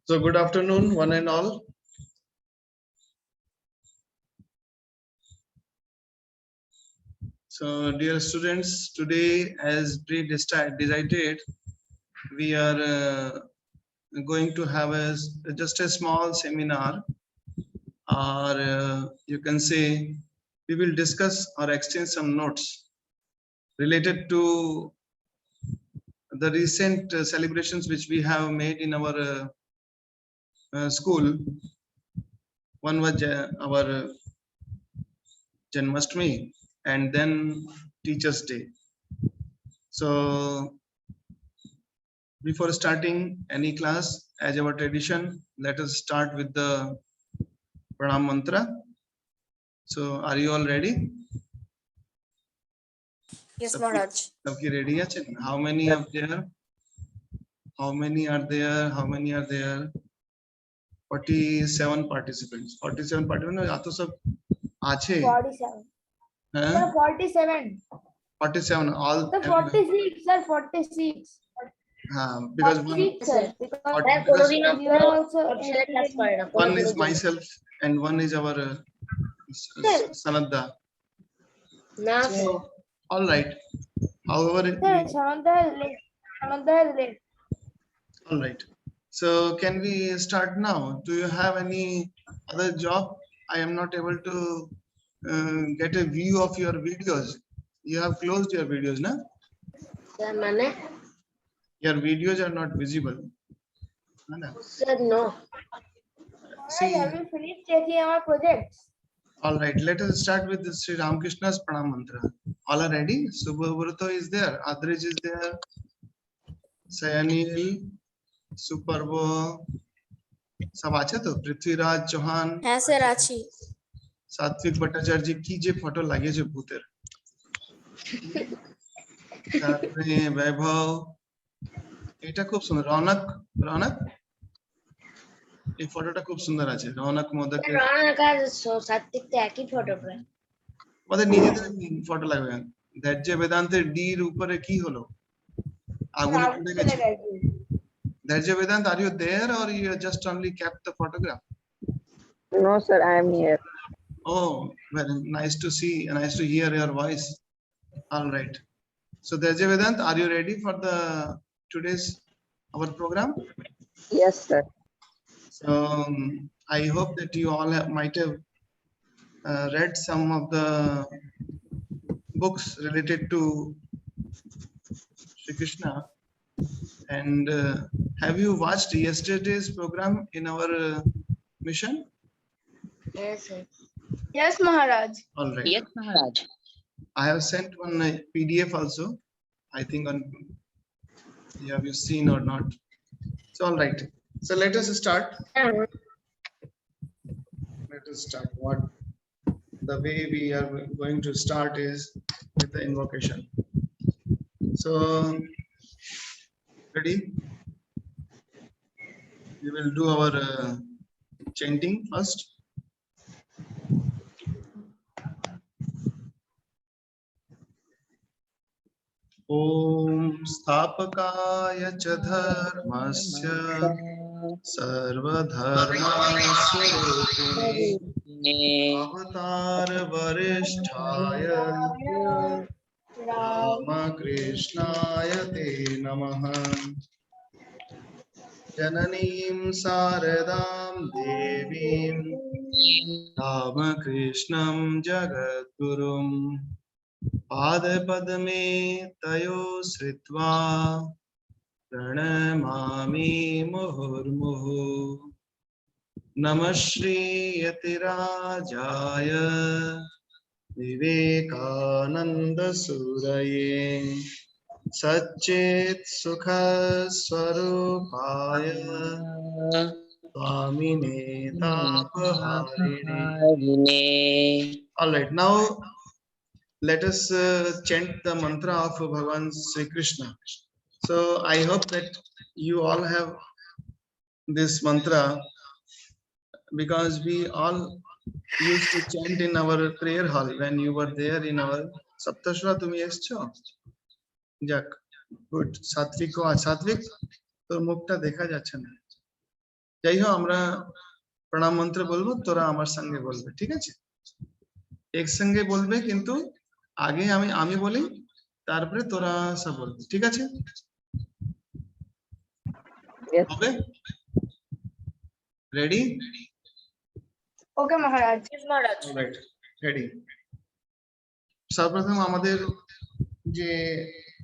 So good afternoon, one and all. So dear students, today as decided, we are going to have just a small seminar, or you can say we will discuss or exchange some notes related to the recent celebrations which we have made in our school. One was our Janmastami, and then Teachers' Day. So before starting any class, as our tradition, let us start with the Pranam Mantra. So are you all ready? Yes, Maharaj. Okay, ready? How many are there? How many are there? How many are there? 47 participants. 47 participants. आप तो सब आछे. 47. हाँ? Sir, 47. 47. All. Sir, 46. Sir, 46. Because one. Six, sir. Because Because we are also one is myself and one is our Sanadda. So, all right. However, Sir, Sananda is late. all right. So can we start now? Do you have any other job? I am not able to get a view of your videos. You have closed your videos, na? Your videos are not visible. Sir, no. See, Have you finished checking our projects? all right. Let us start with the Sri Ramakrishna's Pranam Mantra. All are ready? Subhavruto is there. Adrij is there. Sayanil, Superbo, सब আছে তো পৃথ্বীরাজ চৌহান হ্যাঁ sir আছি সাত্বিক ভট্টাচার্য কি যে photo লাগিয়েছে ভূতের তারপরে বৈভব এটা খুব সুন্দর রৌনক রৌনক এই ফটোটা খুব সুন্দর আছে রৌনক মোদকের রৌনক আর সাত্বিক তো একই ফটো প্রায় ওদের নিজেদের ফটো লাগবে ধ্যার্য বেদান্তের ডি এর উপরে কি হলো আগুনে পুড়ে গেছে Dharja Vedant, are you there or you just only kept the photograph? No, sir, I am here. Oh, very nice to see and nice to hear your voice. All right. So Dharja Vedant, are you ready for the today's our program? Yes, sir. So I hope that you all might have read some of the books related to Sri Krishna. And have you watched yesterday's program in our mission? Yes, sir. Yes, Maharaj. All right. Yes, Maharaj. I have sent one PDF also. I think on have you seen or not? So all right. So let us start. Let us start. What the way we are going to start is with the invocation. So ready? We will do our chanting first. Om Sthapakaya cha dharmasya sarvadharmaswarupine avatar varisthaya Ramakrishnaya te namaha Jananim Saradam Devim Ramakrishnam Jagadgurum Padapadame Tayo Sritva Pranamami Muhurmuhu Namah Shri Yatirajaya Vivekananda Suraye Satchit Sukha Swarupaya Swamine Tapaharine. All right, now let us chant the mantra of Bhagavan Sri Krishna. So I hope that you all have this mantra because we all used to chant in our prayer hall when you were there in our Saptashra tumi escho. Jack, good. Satvik, Satvik, তোর মুখটা দেখা যাচ্ছে না যাই হোক আমরা প্রণাম মন্ত্র বলবো, তোরা আমার সঙ্গে বলবে, ঠিক আছে? একসঙ্গে বলবে, কিন্তু আগে আমি বলি, তারপরে তোরা সব বলবে, ঠিক আছে? Yes. হবে? রেডি? ওকে মহারাজ। Yes, Maharaj. Alright, ready. সর্বপ্রথম আমাদের যে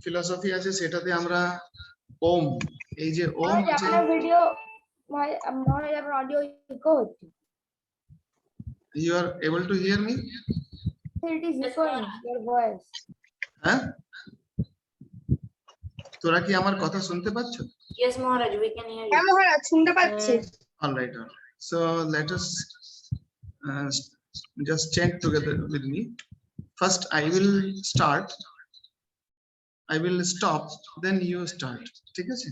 ফিলোসফি আছে সেটাতে আমরা ওম, এই যে ওম মহারাজ আছে, আপনার ভিডিও মহারাজ আপনার অডিও ইকো হচ্ছে। You are able to hear me? It is echoing your voice. হ্যাঁ, তোরা কি আমার কথা শুনতে পাচ্ছ? Yes, Maharaj, we can hear হ্যাঁ you. মহারাজ শুনতে পাচ্ছি। Alright. So let us just chant together with me. First I will start, I will stop, then you start, ঠিক আছে?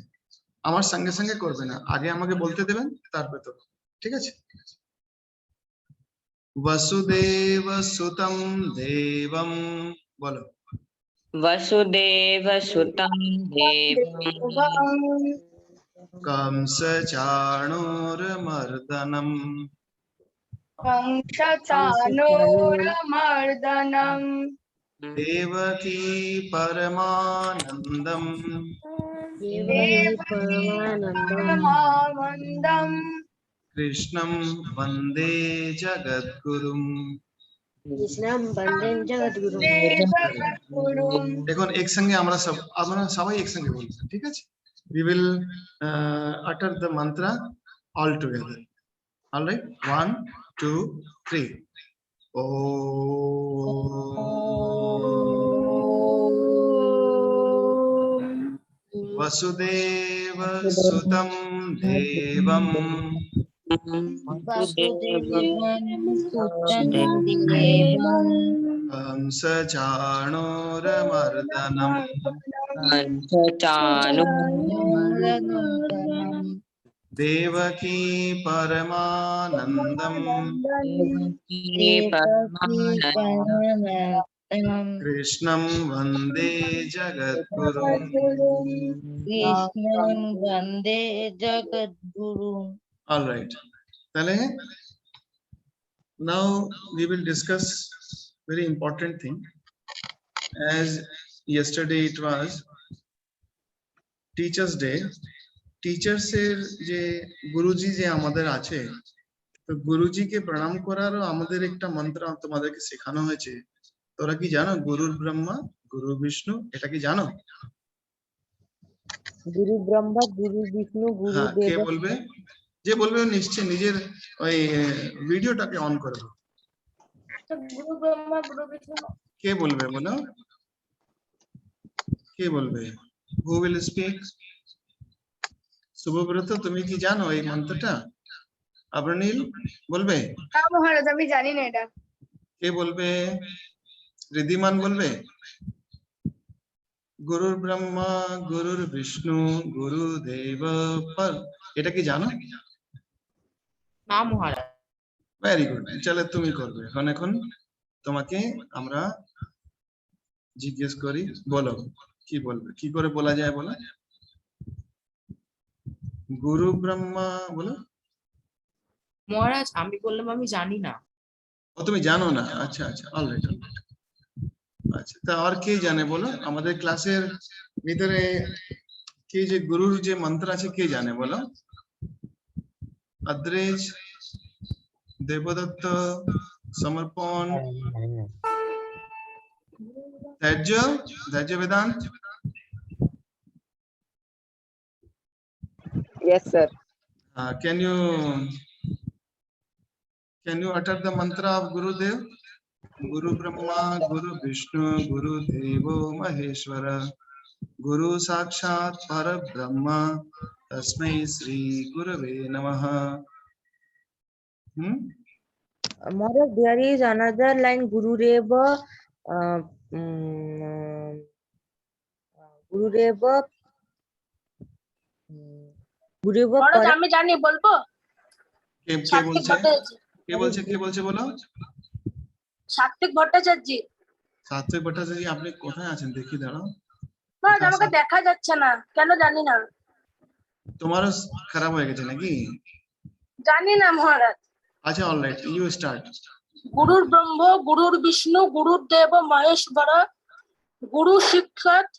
আমার সঙ্গে সঙ্গে করবে না, আগে আমাকে বলতে দেবেন, তারপরে তো, ঠিক আছে? वसुदेव सुतं देवं, बोलो। वसुदेव सुतं देवं कंस चाणूरमर्दनं कंसचाणूरमर्दनम् देवकी परमानन्दं परमानन्दम् कृष्णं वन्दे जगद्गुरुम्। এখন একসঙ্গে আমরা সবাই একসঙ্গে বলবো, ঠিক আছে? We will utter the mantra all together. All right, 1 2 3. Vasudev सुतं देवं कंस चाणूरमर्दनं देवकी परमानन्दं कृष्णं वन्दे जगद्गुरुम्। कृष्णं वन्दे जगद्गुरुम्। All right. Tale, now we will discuss very important thing. As yesterday it was Teachers Day. Teachers এর যে গুরুজি যে আমাদের আছে, তো গুরুজিকে প্রণাম করারও আমাদের একটা মন্ত্র তোমাদেরকে শেখানো হয়েছে। তোরা কি জানো গুরুর ব্রহ্মা গুরু বিষ্ণু, এটা কি জানো? গুরু ব্রহ্মা গুরু বিষ্ণু গুরু হ্যাঁ, কে দেব। বলবে? যে বলবে ও নিশ্চয় নিজের ওই ভিডিওটাকে অন করবে। গুরু ব্রহ্মা গুরু বিষ্ণু। কে বলবে বলো? কে বলবে? Who will speak? শুভব্রত, তুমি কি জানো এই মন্ত্রটা? আবরনীল বলবে? হ্যাঁ মহারাজ আমি জানি না এটা। কে বলবে? ঋদ্ধিমান বলবে? গুরুর ব্রহ্মা গুরুর বিষ্ণু গুরু দেব পর, এটা কি জানো? না মহারাজ। ভেরি গুড, চলে তুমি করবে। এখন তোমাকে আমরা জিজ্ঞেস করি, বলো কি বলবে, কি করে বলা যায় বলো? গুরু ব্রহ্মা বলো। মহারাজ আমি বললাম আমি জানি না। ও তুমি জানো না? আচ্ছা আচ্ছা, অলরাইট। আচ্ছা, তা আর কে জানে বলো? আমাদের ক্লাসের ভিতরে কে যে গুরুর যে মন্ত্র আছে কে জানে বলো? আদ্রেজ, দেবদত্ত, সমর্পণ, ধার্য Vedanta. Yes, sir. Can you utter the mantra of Gurudev? Guru Brahma, Guru Vishnu, Guru Devo Maheshwara, Guru Sakshat Parabrahma, Tasmai Sri Gurave Namaha. Maharaj, there is another line Gurudeva Gurudeva Gurudeva মহারাজ আমি জানি, বলবো? কে বলছে বলো? সাত্বিক ভট্টাচার্য। সাত্বিক ভট্টাচার্য, আপনি কোথায় আছেন দেখি দাঁড়াও। মহারাজ আমাকে দেখা যাচ্ছে না, কেন জানি না। তোমারও খারাপ হয়ে গেছে নাকি? জানি না মহারাজ। Acha, all right, you start. গুরুর ব্রহ্ম গুরুর বিষ্ণু গুরুর দেব মহেশ্বর গুরু শিক্ষাৎ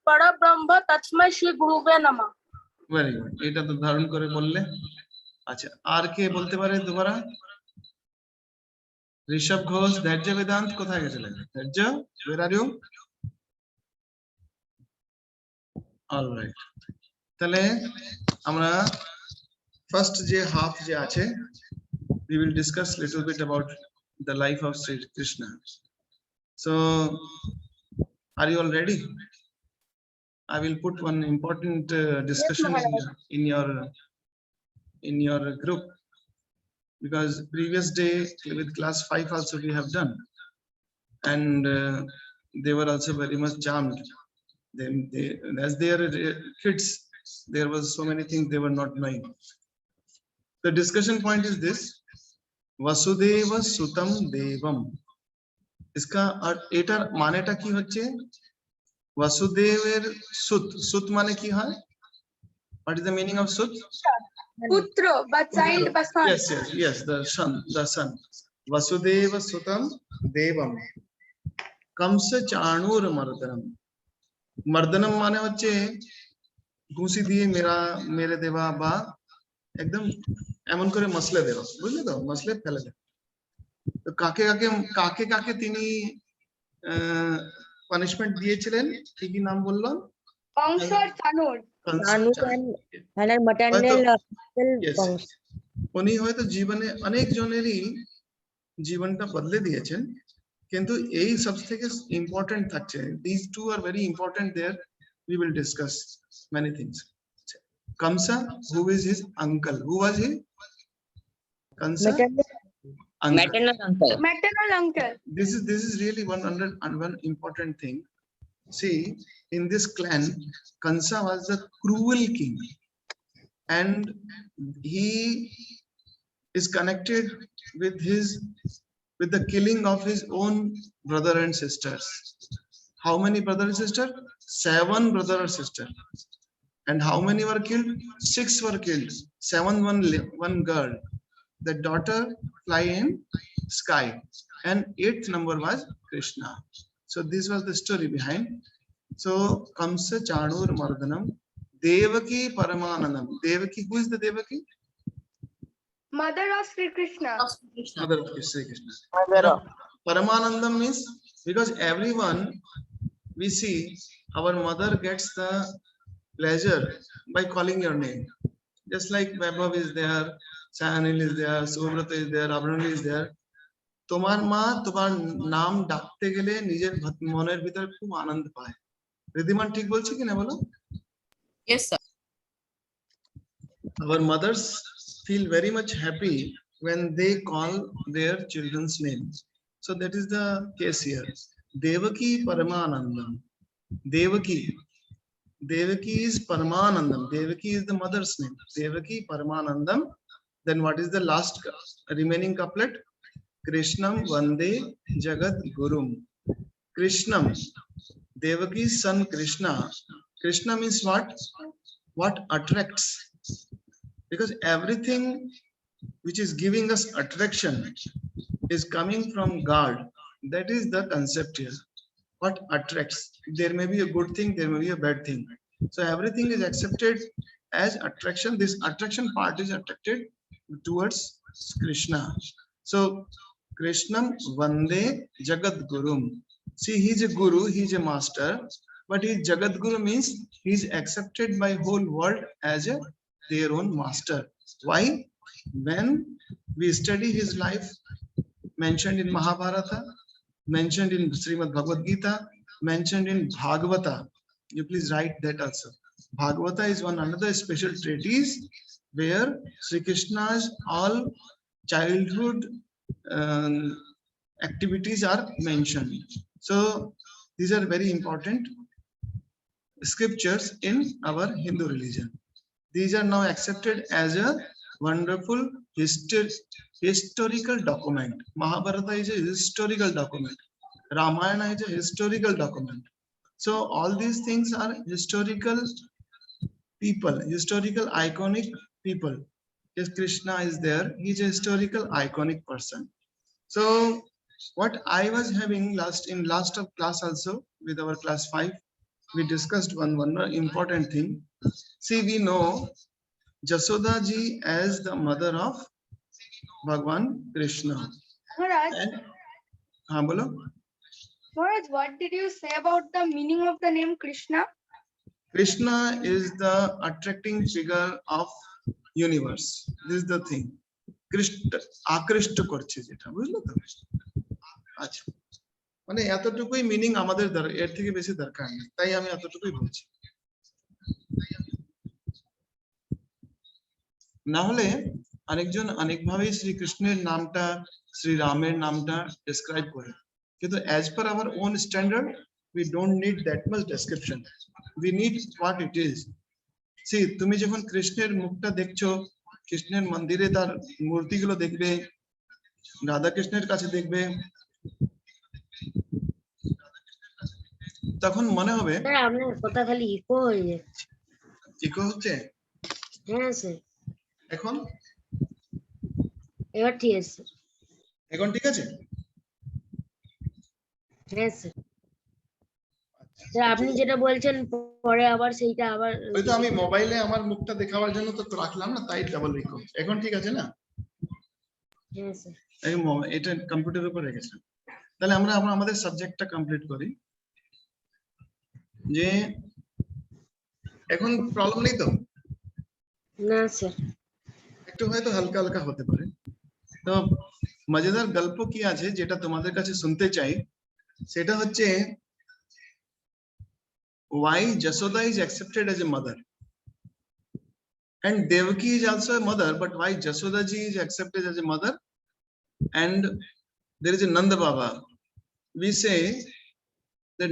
পরব্রহ্ম তস্मै শ্রী গুরুবে নমঃ। Very good. এটা তো ধারণ করে বললে। আচ্ছা, আর কে বলতে পারে দুবারা? ঋষভ ঘোষ, ধৈর্য বেদান্ত কোথায় গেছিলেন? ধৈর্য, where are you? All right. তাহলে আমরা ফার্স্ট যে হাফ যে আছে, we will discuss little bit about the life of Sri Krishna. So, are you all ready? I will put one important discussion in your group, because previous day with class 5 also we have done, and they were also very much charmed. They as they are kids, there was so many things they were not knowing. The discussion point is this: Vasudeva Sutam Devam. इसका एटार मानेटा की होच्छे? Vasudever Sut মানে কি হয়? What is the meaning of Sut? পুত্র বা child বা সন। Yes, the son. Vasudeva Sutam Devam. Kamsa Chanur Mardanam. Mardanam মানে হচ্ছে ঘুষি দিয়ে মেরে দেওয়া বা একদম এমন করে মসলে দেওয়া, বুঝলে তো? মসলে ফেলে দেওয়া। তো কাকে কাকে তিনি পানিশমেন্ট দিয়েছিলেন? কি কি নাম বললাম? কংস আর চাণুর। and maternal Yes. উনি হয়তো জীবনে অনেক জনেরই জীবনটা বদলে দিয়েছেন, কিন্তু এই সব থেকে ইম্পর্টেন্ট থাকছে, these two are very important there. We will discuss many things. Kamsa, who is his uncle? Who was he? Kamsa, Maternal uncle. Maternal uncle. This is really one important thing. See, in this clan, Kansa was the cruel king, and he is connected with the killing of his own brother and sisters. How many brother and sister? 7 brother and sister. And how many were killed? 6 were killed. 7, one girl. The daughter fly in sky, and 8th number was Krishna. So this was the story behind. So Kamsa Chanur Mardanam, Devaki Paramanandam. Devaki, who is the Devaki? Mother of Srikrishna. Mother of Sri Krishna. Paramanandam means, because everyone we see, our mother gets the pleasure by calling your name. Just like Vaibhav is there, Sayanil is there, Subrata is there, Abranali is there. তোমার মা তোমার নাম ডাকতে গেলে নিজের মনের ভিতরে খুব আনন্দ পায়। রিধিমান ঠিক বলছি কিনা বলো? Yes, sir. Our mothers feel very much happy when they call their children's names. So that is the case here. Devaki Paramanandam. Devaki is Paramanandam. Devaki is the mother's name. Devaki Paramanandam. Then what is the last remaining couplet? Krishnam Vande Jagat Gurum. Krishnam, Devaki's son Krishna. Krishna means what? What attracts? Because everything which is giving us attraction is coming from God. That is the concept here. What attracts? There may be a good thing, there may be a bad thing. So everything is accepted as attraction. This attraction part is attracted towards Krishna. So Krishnam Vande Jagat Gurum. See, he is a guru, he is a master, but he Jagat Guru means he is accepted by whole world as their own master. Why? When we study his life, mentioned in Mahabharata, mentioned in Srimad Bhagavad Gita, mentioned in Bhagavata, you please write that also. Bhagavata is one another special treatise where Sri Krishna's all childhood activities are mentioned. So these are very important scriptures in our Hindu religion. These are now accepted as a wonderful historical document. Mahabharata is a historical document. Ramayana is a historical document. So all these things are historical people, historical iconic people. Yes, Krishna is there. He's a historical, iconic person. So what I was having last of class also with our class 5, we discussed one important thing. See, we know Jasoda ji as the mother of Bhagwan Krishna. Maharaj, And हाँ बोलो. Maharaj, what did you say about the meaning of the name Krishna? Krishna is the attracting figure of universe. This is the thing. Krishna আকৃষ্ট করছে যেটা, বুঝলো তো? আচ্ছা, মানে এতটুকুই মিনিং আমাদের এর থেকে বেশি দরকার নেই, তাই আমি এতটুকুই বলছি। না হলে আরেকজন অনেকভাবেই শ্রীকৃষ্ণের নামটা, শ্রীরামের নামটা ডেসক্রাইব করে, কিন্তু as per our own standard we don't need that much description. We need what it is. See, তুমি যখন কৃষ্ণের মুখটা দেখছো, কৃষ্ণের মন্দিরে তার মূর্তিগুলো দেখবে, রাধা কৃষ্ণের কাছে দেখবে, তখন মনে হবে স্যার আপনার কথা খালি ইকো হয়ে যাচ্ছে। ইকো হচ্ছে? হ্যাঁ স্যার, এখন এবার ঠিক আছে স্যার। এখন ঠিক আছে? হ্যাঁ স্যার। স্যার আপনি যেটা বলছেন পরে আবার সেইটা আবার ওই তো আমি মোবাইলে আমার মুখটা দেখাবার জন্য তো রাখলাম না, তাই ডাবল ইকো। এখন ঠিক আছে না? হ্যাঁ স্যার। এটা কম্পিউটারের উপর রেখেছিলাম। তাহলে আমরা আমাদের সাবজেক্টটা কমপ্লিট করি। যে এখন প্রবলেম নেই তো? না স্যার। একটু হয়তো হালকা হালকা হতে পারে। তো মজাদার গল্প কি আছে যেটা তোমাদের কাছে শুনতে চাই, সেটা হচ্ছে why Jasoda is accepted as a mother and Devaki is also a mother, but why Jasoda ji is accepted as a mother and there is a Nanda Baba. We say that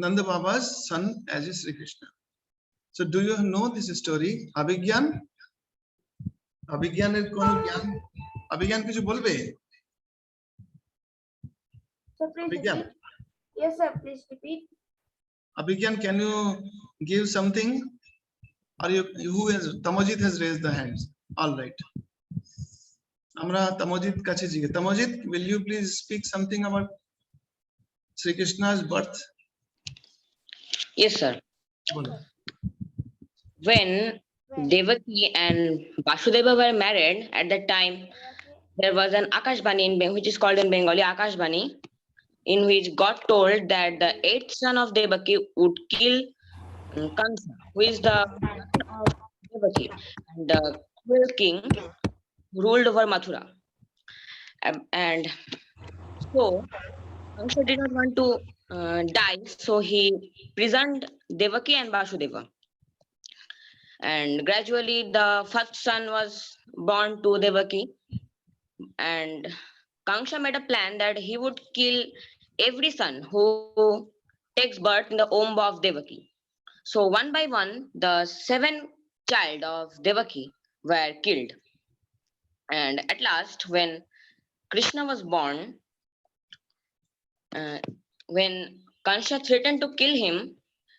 Nanda Baba's son as is Sri Krishna. So do you know this story? Abhigyan er kono gyan? Abhigyan kichu bolbe? So please Abhigyan. repeat. Yes, sir. Please repeat. Abhigyan, can you give something? Or who has Tamojit has raised the hands? All right. Amra Tamojit kache jige. Tamojit, will you please speak something about Sri Krishna's birth? Yes, sir. Bolo. When Devaki and Vasudeva were married, at that time there was an Akashbani which is called in Bengali Akashbani, in which God told that the 8th son of Devaki would kill Kansa, who is the son of Devaki, and the cruel king ruled over Mathura. And so Kansa did not want to die, so he prisoned Devaki and Vasudeva. And gradually the first son was born to Devaki, and Kansa made a plan that he would kill every son who takes birth in the womb of Devaki. So one by one, the 7 child of Devaki were killed. And at last, when Krishna was born, when Kansa threatened to kill him,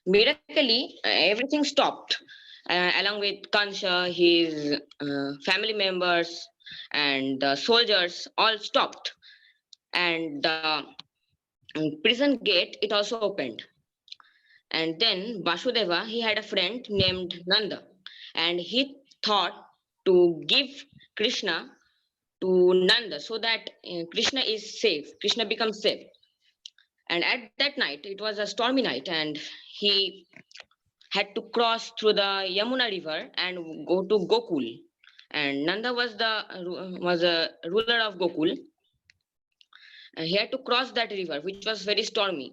miraculously everything stopped. Along with Kansa, his family members and the soldiers all stopped, and the prison gate, it also opened. And then Vasudeva, he had a friend named Nanda, and he thought to give Krishna to Nanda so that Krishna is safe, Krishna becomes safe. And at that night, it was a stormy night, and he had to cross through the Yamuna river and go to Gokul. And Nanda was a ruler of Gokul. And he had to cross that river, which was very stormy.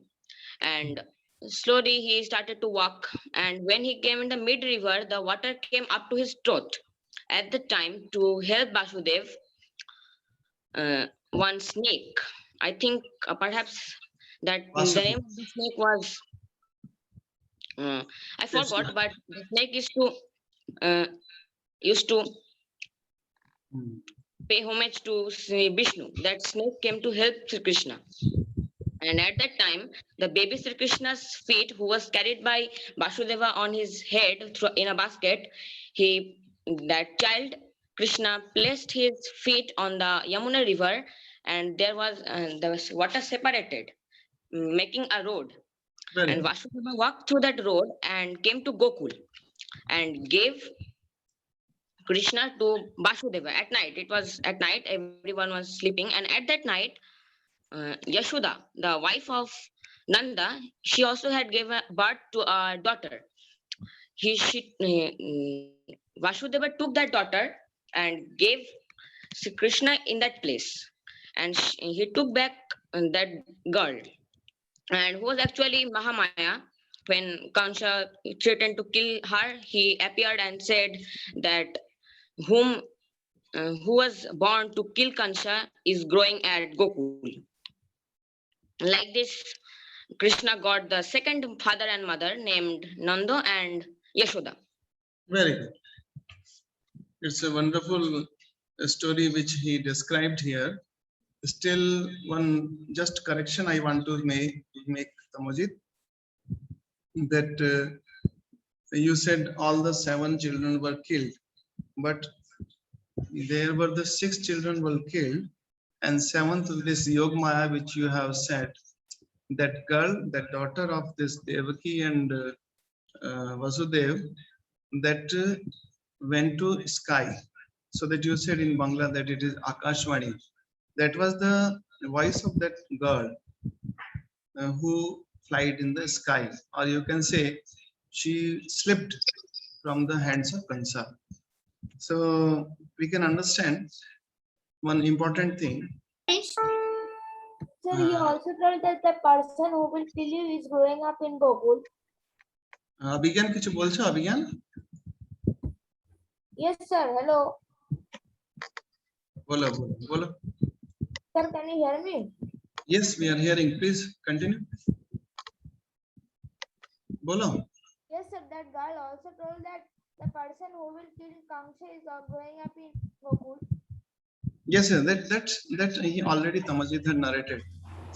And slowly he started to walk. And when he came in the mid river, the water came up to his throat. At the time, to help Vasudev, one snake, I think perhaps that the name of the snake was I forgot, but the snake used to pay homage to Sri Vishnu. That snake came to help Sri Krishna, And at that time, the baby Sri Krishna's feet, who was carried by Vasudeva on his head in a basket, that child Krishna placed his feet on the Yamuna river, and there was the water separated, making a road. Very And good. Vasudeva walked through that road and came to Gokul and gave Krishna to Vasudeva at night. It was at night, everyone was sleeping, and at that night, Yashoda, the wife of Nanda, she also had given birth to a daughter. Vasudeva took that daughter and gave Sri Krishna in that place, and he took back that girl, and who was actually Mahamaya. When Kansha threatened to kill her, he appeared and said that who was born to kill Kansha is growing at Gokul. Like this, Krishna got the second father and mother named Nanda and Yashoda. Very good. It's a wonderful story which he described here. Still, one just correction I want to make Tamojit, that you said all the 7 children were killed, but there were the 6 children were killed, and 7th, this Yogmaya which you have said, that girl, that daughter of this Devaki and Vasudev, that went to sky. So that you said in Bangla that it is Akashwani. That was the voice of that girl who flied in the sky, or you can say she slipped from the hands of Kansa. So we can understand one important thing. Sir, you also told that the person who will kill you is growing up in Gokul. Abhigyan কিছু বলছো Abhigyan? Yes, sir. Hello. বলো বলো। Sir, can you hear me? Yes, we are hearing. Please continue. বলো। Yes, sir. That girl also told that the person who will kill Kamsa is growing up in Gokul. Yes, sir. That he already Tamajit had narrated.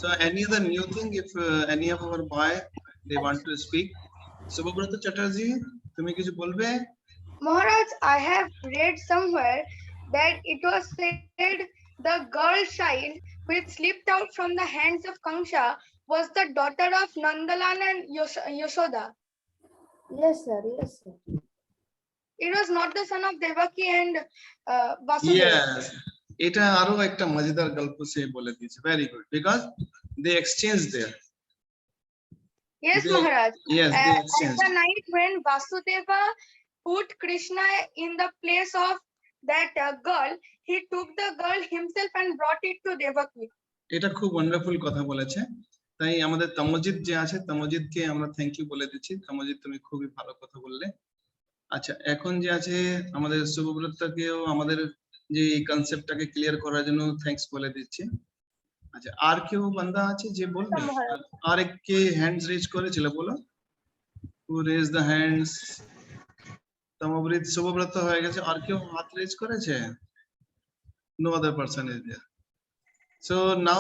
So any other new thing, if any of our boy they want to speak. Subhabrata Chatterjee, তুমি কিছু বলবে? Maharaj, I have read somewhere that it was said the girl child which slipped out from the hands of Kamsa was the daughter of Nandalan and Yashoda. Yes, sir. Yes, sir. It was not the son of Devaki and Vasudeva. Yes. এটা আরো একটা মজাদার গল্প সে বলে দিয়েছে। Very good, because they exchanged there. Yes, Maharaj. Yes, they At exchanged. the night when Vasudeva put Krishna in the place of that girl, he took the girl himself and brought it to Devaki. এটা খুব wonderful কথা বলেছে। তাই আমাদের তমজিৎ যে আছে, তমজিৎকে আমরা thank you বলে দিচ্ছি। তমজিৎ, তুমি খুবই ভালো কথা বললে। আচ্ছা, এখন যে আছে আমাদের শুভব্রতকেও আমাদের যে এই কনসেপ্টটাকে ক্লিয়ার করার জন্য থ্যাঙ্কস বলে দিচ্ছি। আচ্ছা, আর কেউ বান্দা আছে যে বলবে? আর কে হ্যান্ডস রেজ করেছিল বলো? হু রেজ দ্য হ্যান্ডস? তমব্রিত, শুভব্রত হয়ে গেছে, আর কেউ হাত রেজ করেছে? No other person is there. So now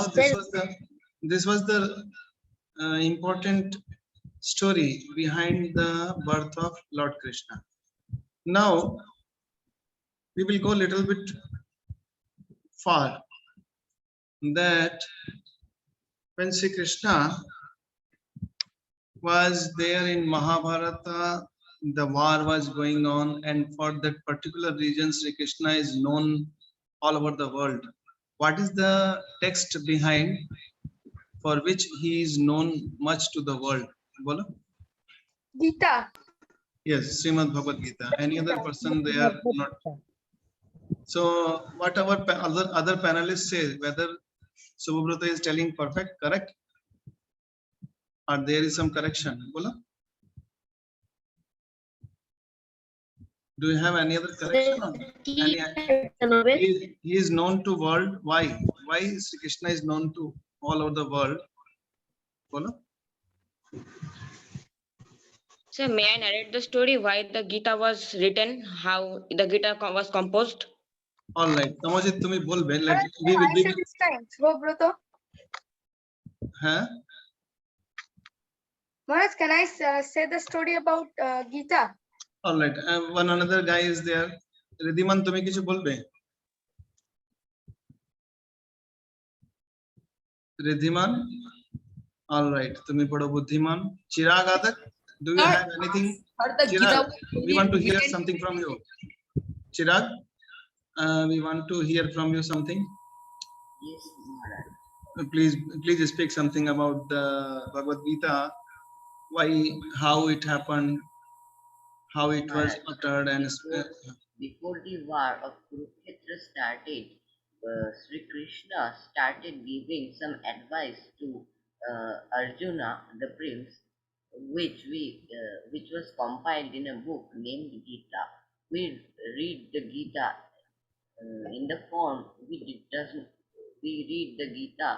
this was the important story behind the birth of Lord Krishna. Now we will go a little bit far, that when Sri Krishna was there in Mahabharata, the war was going on, and for that particular region Sri Krishna is known all over the world. What is the text behind for which he is known much to the world? Bolo? Gita. Yes, Srimad Bhagavad Gita. Any other person they are not? So what our other panelists say, whether Subhabrata is telling perfect, correct, or there is some correction? Bolo? Do you have any other correction? He is known to world. Why? Why Sri Krishna is known to all over the world? Bolo? So may I narrate the story why the Gita was written, how the Gita was composed? All right, Tamajit, তুমি বলবে। I said this time, Subhabrata. Huh? Maharaj, can I say the story about Gita? All right. One another guy is there. Ridhiman, তুমি কিছু বলবে? Ridhiman. All right. তুমি বড় বুদ্ধিমান। Chirag Adak, do you Sir, have anything? Sir, the Gita Chirag, was we want to hear written- something from you. Chirag, we want to hear from you something. Yes, Maharaj. Please speak something about the Bhagavad Gita. Why, how it happened, how it was uttered, and Before the war of Kurukshetra started, Sri Krishna started giving some advice to Arjuna, the prince, which was compiled in a book named Gita. We read the Gita in the form we read the Gita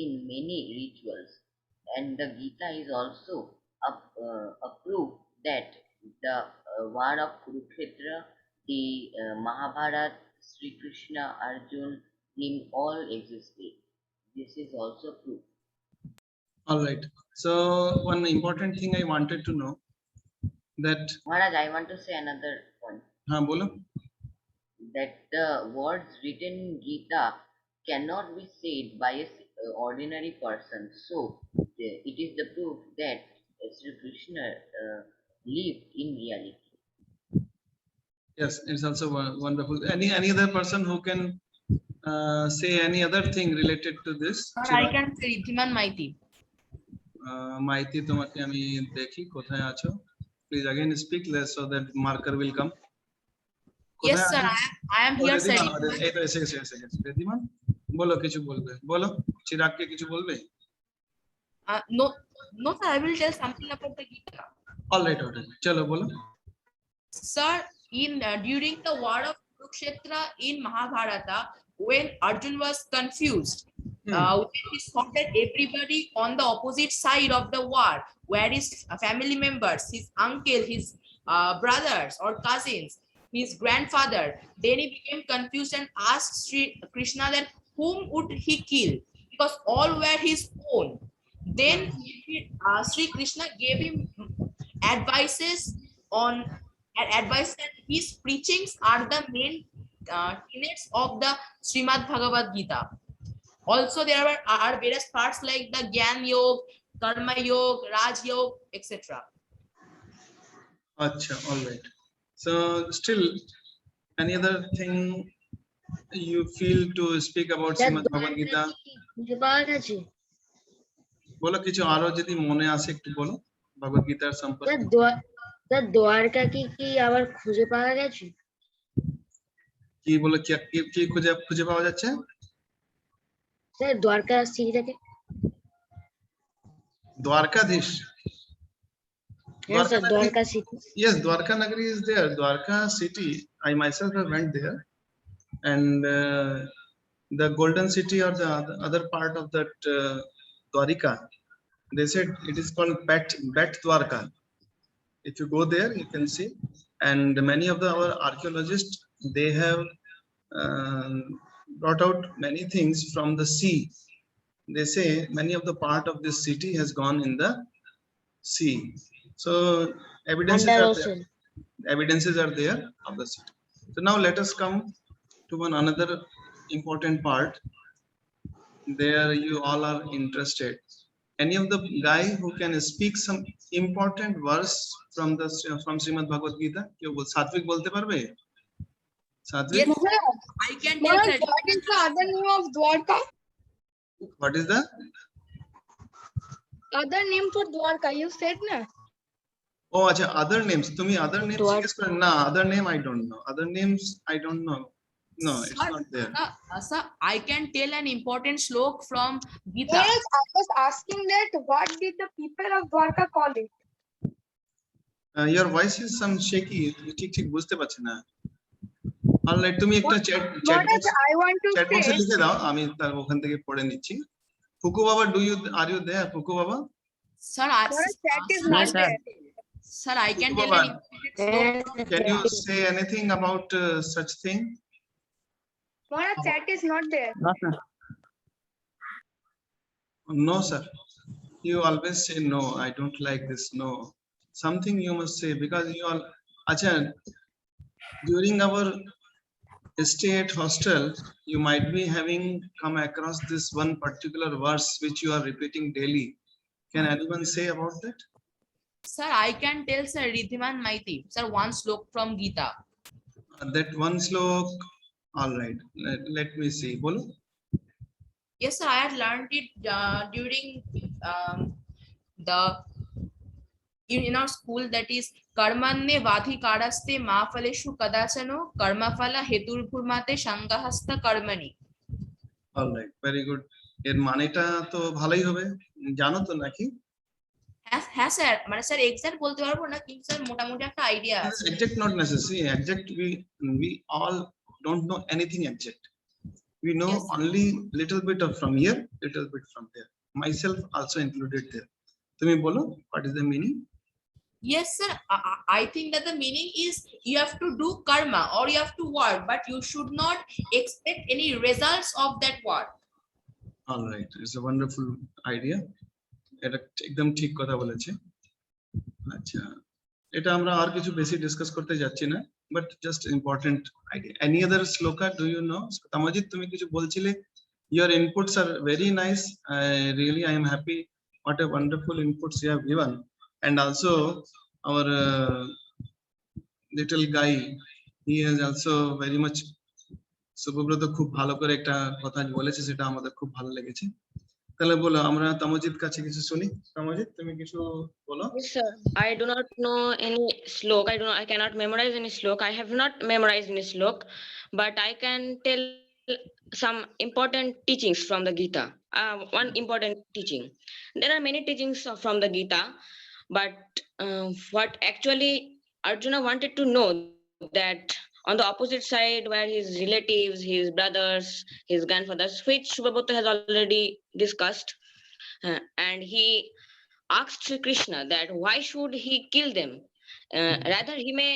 in many rituals, and the Gita is also a proof that the war of Kurukshetra, the Mahabharat, Sri Krishna, Arjun, him all existed. This is also proof. all right. So one important thing I wanted to know that Maharaj, I want to say another point. bolo. That the words written in Gita cannot be said by a ordinary person. So it is the proof that Sri Krishna lived in reality. Yes, it's also wonderful. Any other person who can say any other thing related to this? Sir, I can say Ridhiman Maiti. Maiti তোমাকে আমি দেখি কোথায় আছো, please again speak less so that marker will come. Yes, sir, I am here, sir. এই তো এসে রিদ্ধিমান বলো, কিছু বলবে বলো। চিরাগকে কিছু বলবে? No, sir, I will tell something about the Gita. all right চলো বলো। Sir, in during the war of Kurukshetra in Mahabharata, when Arjun was confused, when he saw that everybody on the opposite side of the war, where his family members, his uncle, his brothers or cousins, his grandfather, then he became confused and asked Sri Krishna that whom would he kill, because all were his own. Then Sri Krishna gave him advices on advice, and his preachings are the main tenets of the Srimad Bhagavad Gita. Also, there are various parts like the Gyan Yoga, Karma Yoga, Raj Yoga, etc. Acha, all right. So still any other thing you feel to speak about Srimad Bhagavad Gita? খুঁজে পাওয়া গেছে? বলো কিছু আরো যদি মনে আসে একটু বলো ভগবদ গীতার সম্পর্কে। তার দ্বারকা কি আবার খুঁজে পাওয়া গেছে? কি বলে কি খুঁজে পাওয়া যাচ্ছে? স্যার দ্বারকা সিটিটাকে, দ্বারকাধীশ। হ্যাঁ sir Dwarka city. Yes, Dwarka Nagari is there. Dwarka city, I myself have went there, and the golden city or the other part of that Dwarika, they said it is called Bet Dwarka. If you go there, you can see, and many of our archaeologists, they have brought out many things from the sea. They say many of the part of this city has gone in the sea. So evidences are there of the city. So now let us come to another important part. There you all are interested. Any of the guy who can speak some important verse from Srimad Bhagavad Gita? কেউ সাত্বিক বলতে পারবে? সাত্বিক? Yes, sir, I can tell Maharaj, that. what is the other name of Dwarka? What is the Other name for Dwarka, you said na? oh acha other names? তুমি other names জিজ্ঞেস করেন না? Other name I don't know. Other names I don't know. No, it's Sir, not there. Sir, I can tell an important slok from Gita. Maharaj, I was asking that what did the people of Dwarka call it? Your voice is some shaky. ঠিক বুঝতে পারছি না। all right, তুমি একটা chat Maharaj, I want to box A say, লিখে দাও, আমি তার ওখান থেকে পড়ে নিচ্ছি। ফুকু বাবা, are you there? ফুকু বাবা? Sir, Maharaj, that is not there. Sir, I can tell Baba, an important slok. Can you say anything about such thing? Maharaj, that is not there. No, sir. You always say no, I don't like this, no. Something you must say, because you all, acha, during our stay at hostel, you might be having come across this one particular verse which you are repeating daily. Can anyone say about that? Sir, I can tell Sir Ridhiman Maiti, sir, one slok from Gita. That one slok. All right, let me see. Bolo. Yes, sir, I had learned it during the in our school, that is karmanne vadhikaraste ma phaleshu kadachano karma phala hetur bhurmate sangahasta karmani. All right, very good. এর মানেটা তো ভালোই হবে, জানো তো নাকি? হ্যাঁ হ্যাঁ স্যার, মানে স্যার এক্সাক্ট বলতে পারবো না, কিন্তু স্যার মোটামুটি একটা আইডিয়া আছে। Exact not necessary. Exact, we all don't know anything exact. We know Yes, sir. only little bit of from here, little bit from there. Myself also included there. তুমি বলো, what is the meaning? Yes, sir. I think that the meaning is you have to do karma or you have to work, but you should not expect any results of that work. All right, it's a wonderful idea. এটা একদম ঠিক কথা বলেছে। আচ্ছা, এটা আমরা আর কিছু বেশি ডিসকাস করতে যাচ্ছি না, but just important idea. Any other shloka do you know? Tamjit, তুমি কিছু বলছিলে? Your inputs are very nice. Really, I am happy. What a wonderful inputs you have given. And also our little guy, he is also very much. Subrata খুব ভালো করে একটা কথা বলেছে, সেটা আমাদের খুব ভালো লেগেছে। তাহলে বলো, আমরা তামজিৎ কাছে কিছু শুনি। তামজিৎ, তুমি কিছু বলো। Yes, sir. I do not know any slok. I cannot memorize any slok. I have not memorized any slok, but I can tell some important teachings from the Gita. One important teaching. There are many teachings from the Gita, but what actually Arjuna wanted to know, that on the opposite side, where his relatives, his brothers, his grandfathers, which Subhabrata has already discussed, and he asked Sri Krishna that why should he kill them? Rather, he may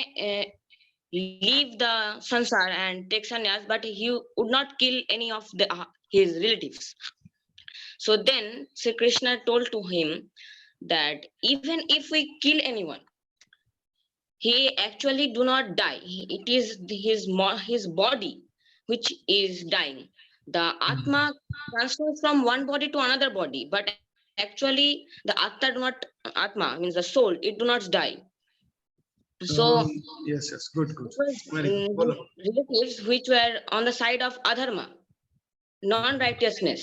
leave the sansar and take sannyas, but he would not kill any of his relatives. So then Sri Krishna told to him that even if we kill anyone, he actually do not die. It is his body which is dying. The atma transfers from one body to another body, but actually the atma means the soul, it do not die. So yes, good. Very his good. relatives which were on the side of adharma, non-righteousness,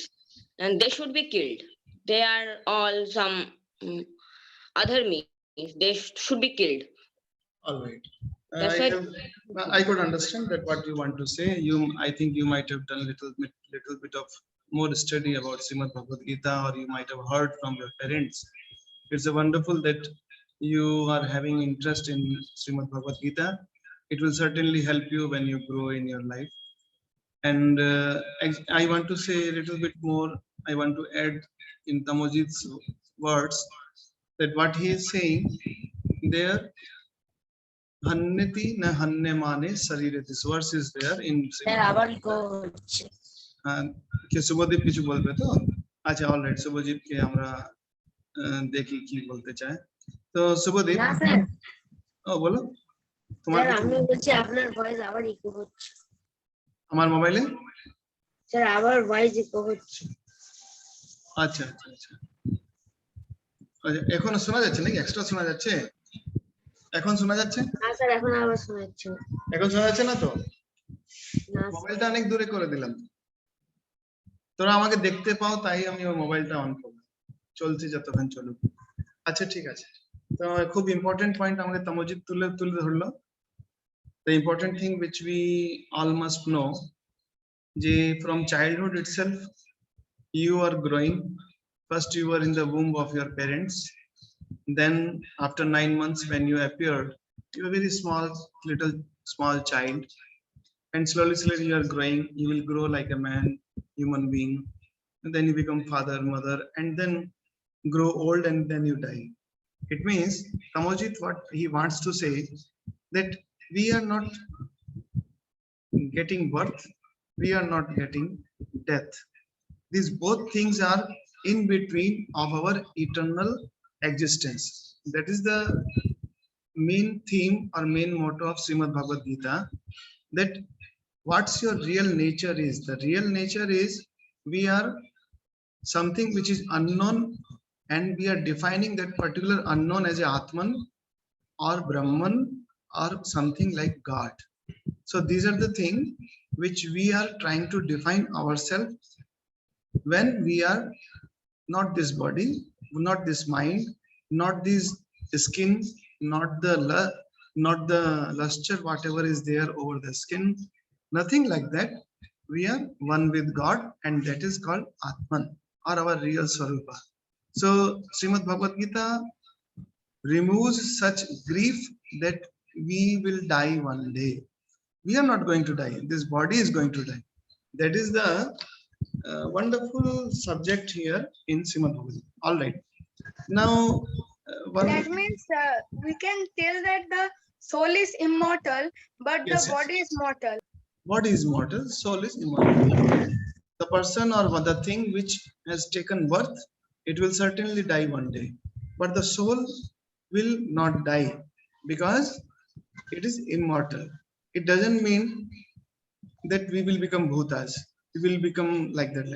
and they should be killed. They are all some adharmis. They should be killed. All right. That's why I could understand that what you want to say. I think you might have done little bit of more study about Srimad Bhagavad Gita, or you might have heard from your parents. It's a wonderful that you are having interest in Srimad Bhagavad Gita. It will certainly help you when you grow in your life. And I want to say a little bit more. I want to add in Tamojit's words that what he is saying there, Hanneti na hanne mane sarire. This verse is there in কে শুভদীপ কিছু বলবে তো? আচ্ছা, alright, Subhadip কে আমরা দেখি কি বলতে চায়। তো শুভদীপ, না স্যার, ও বলো। তোমার স্যার আমি বলছি আপনার ভয়েস আবার ইকো হচ্ছে। আমার মোবাইলে? স্যার আবার ভয়েস ইকো হচ্ছে। আচ্ছা, এখন শোনা যাচ্ছে নাকি? এক্সট্রা শোনা যাচ্ছে? এখন শোনা যাচ্ছে? না স্যার, এখন আবার শোনা যাচ্ছে না। এখন শোনা যাচ্ছে না তো? না, মোবাইলটা অনেক দূরে করে দিলাম। তোরা আমাকে দেখতে পাও, তাই আমি ওই মোবাইলটা অন করলাম। চলছে যতক্ষণ চলুক। আচ্ছা, ঠিক আছে। তো খুব ইম্পর্টেন্ট পয়েন্ট আমাকে তামজিৎ তুলে ধরলো। The important thing which we all must know, যে from childhood itself you are growing. First you were in the womb of your parents, then after 9 months when you appeared, you were very small child, and slowly you are growing. You will grow like a man, human being, and then you become father, mother, and then grow old, and then you die. It means Tamojit, what he wants to say, that we are not getting birth, we are not getting death. These both things are in between of our eternal existence. That is the main theme or main motto of Srimad Bhagavad Gita, that what's your real nature is. The real nature is we are something which is unknown, and we are defining that particular unknown as a Atman or Brahman or something like God. So these are the things which we are trying to define ourselves when we are not this body, not this mind, not this skin, not the luster, whatever is there over the skin, nothing like that. We are one with God, and that is called Atman or our real Swarupa. So Srimad Bhagavad Gita removes such grief that we will die one day. We are not going to die. This body is going to die. That is the wonderful subject here in Srimad Bhagavad Gita. All right. Now, That means we can tell that the soul is immortal, but Yes, the body is mortal. body is mortal, soul is immortal. The person or the thing which has taken birth, it will certainly die one day. But the soul will not die because it is immortal. It doesn't mean that we will become bhutas. We will become like that.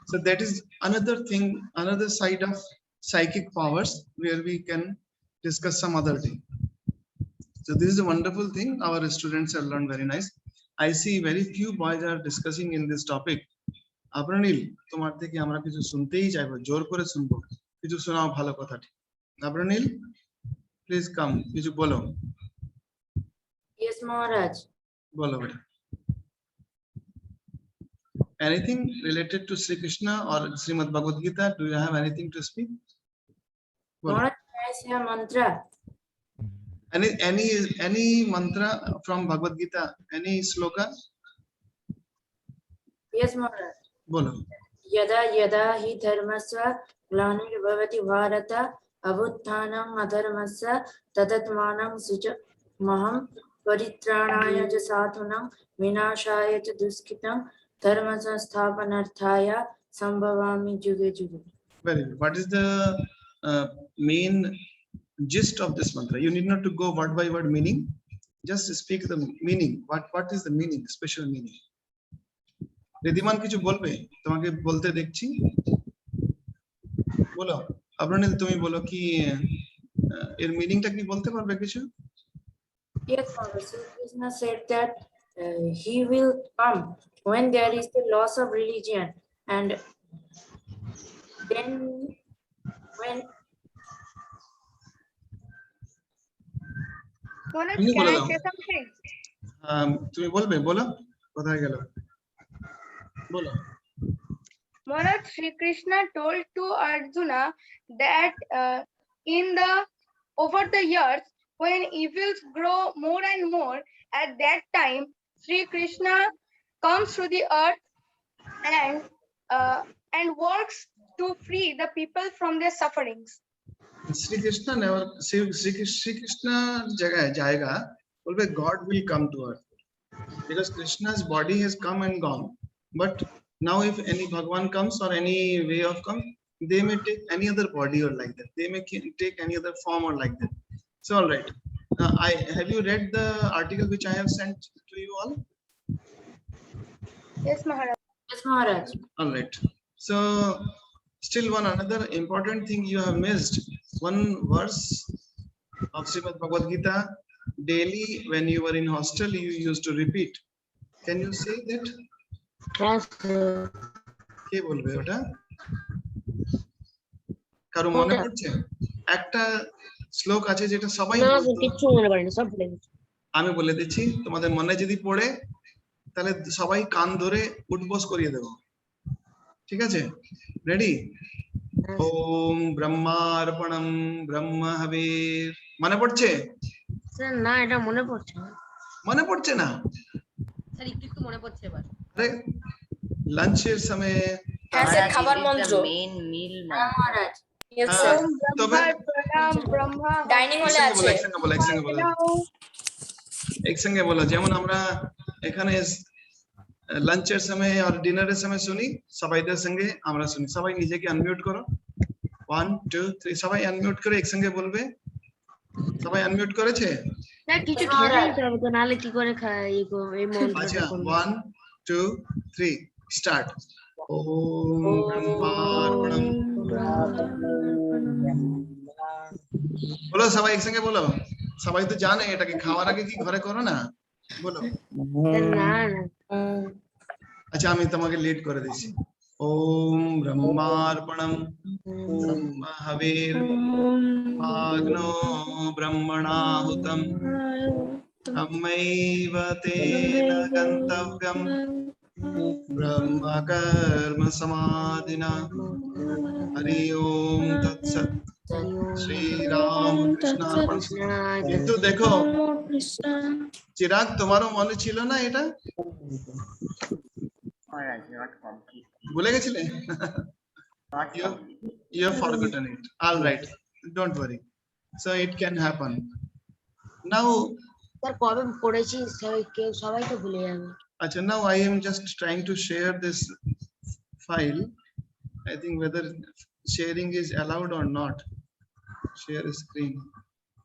So that is another thing, another side of psychic powers where we can discuss some other day. So this is a wonderful thing. Our students have learned very nice. I see very few boys are discussing in this topic. Abranil, তোমার থেকে আমরা কিছু শুনতেই চাইবো, জোর করে শুনবো, কিছু শোনাও ভালো কথাটি। Abranil, please come, কিছু বলো। Yes, Maharaj. বলো বেটা। Anything related to Sri Krishna or Srimad Bhagavad Gita? Do you have anything to speak? বলো। Maharaj, can I say a mantra? Any mantra from Bhagavad Gita? Any sloka? Yes, Maharaj. বলো। Yada yada hi dharmasya glanirvavati bharata abuthanam adharmasya tadatmanam sujamaham paritranaya ja sadhunam vinashaya ja duskitam dharmasya sthapanarthaya sambhavami juge juge. Very good. What is the main gist of this mantra? You need not to go word by word meaning. Just speak the meaning. What is the meaning? Special meaning. Riddhiman কিছু বলবে? তোমাকে বলতে দেখছি। বলো। আবরণীল তুমি বলো কি এর মিনিংটা কি বলতে পারবে কিছু? Yes, Maharaj. Sri Krishna said that he will come when there is the loss of religion, and then when Maharaj, তুমি can বলে I দাও। say something? তুমি বলবে, বলো কোথায় গেল বলো। Maharaj, Sri Krishna told to Arjuna that over the years, when evils grow more and more, at that time Sri Krishna comes to the earth and works to free the people from their sufferings. Sri Krishna never, Sri Krishna জায়গায় জায়গা বলবে God will come to earth, because Krishna's body has come and gone. But now if any Bhagwan comes or any way of come, they may take any other body or like that. They may take any other form or like that. So all right. Have you read the article which I have sent to you all? Yes, Maharaj. Yes, Maharaj. All right. So still another important thing you have missed. One verse of Srimad Bhagavad Gita daily when you were in hostel you used to repeat. Can you say that? Yes, কে বলবে ওটা? কারো মনে পড়ছে? একটা শ্লোক আছে যেটা সবাই বলতো। কিছু মনে পড়ে না, সব ভুলে গেছি। আমি বলে দিচ্ছি, তোমাদের মনে যদি পড়ে তাহলে সবাই কান ধরে উঠবোস করিয়ে দেব। ঠিক আছে? রেডি? ওম ব্রহ্মার্পণম ব্রহ্মহবির। মনে পড়ছে? স্যার না, এটা মনে পড়ছে না। মনে পড়ছে না? স্যার একটু মনে পড়ছে এবার। আরে লাঞ্চের সময় হ্যাঁ স্যার, খাবার It is মন্ত্র। the main meal mantra. Maharaj. Yes sir, তবে Brahma ডাইনিং হলে আছে। একসঙ্গে বলো, যেমন আমরা এখানে লাঞ্চের সময় আর ডিনারের সময় শুনি, সবাইদের সঙ্গে আমরা শুনি। সবাই নিজেকে আনমিউট করো। 1 2 3 সবাই আনমিউট করে একসঙ্গে বলবে। সবাই আনমিউট করেছে? না কিছু খেলে নিতে হবে তো, নাহলে কি করে এই আচ্ছা, মন্ত্রটা করবো। 1 2 3 স্টার্ট। ওম ব্রহ্মার্পণম। বলো সবাই একসঙ্গে বলো। সবাই তো জানে এটাকে, খাওয়ার আগে কি ঘরে করো না? বলো। না না আচ্ছা আমি তোমাকে লিড করে দিচ্ছি। ওম ব্রহ্মার্পণম ব্রহ্মহবির মাগ্নো ব্রহ্মণাহুতম ব্রহ্মৈব তেন গন্তব্যম ব্রহ্ম কর্ম সমাধিনা। হরি ওম তৎসৎ। শ্রী রাম কৃষ্ণ অর্পণ। কিন্তু দেখো চিরাগ, তোমারও মনে ছিল না এটা? Maharaj, not completely. ভুলে গেছিলে? Not you completely. you have forgotten it. All right, don't worry. So it can happen. Now sir কবে পড়েছি সবাই তো ভুলে যাবে। acha, now I am just trying to share this file. I think whether sharing is allowed or not. Share screen.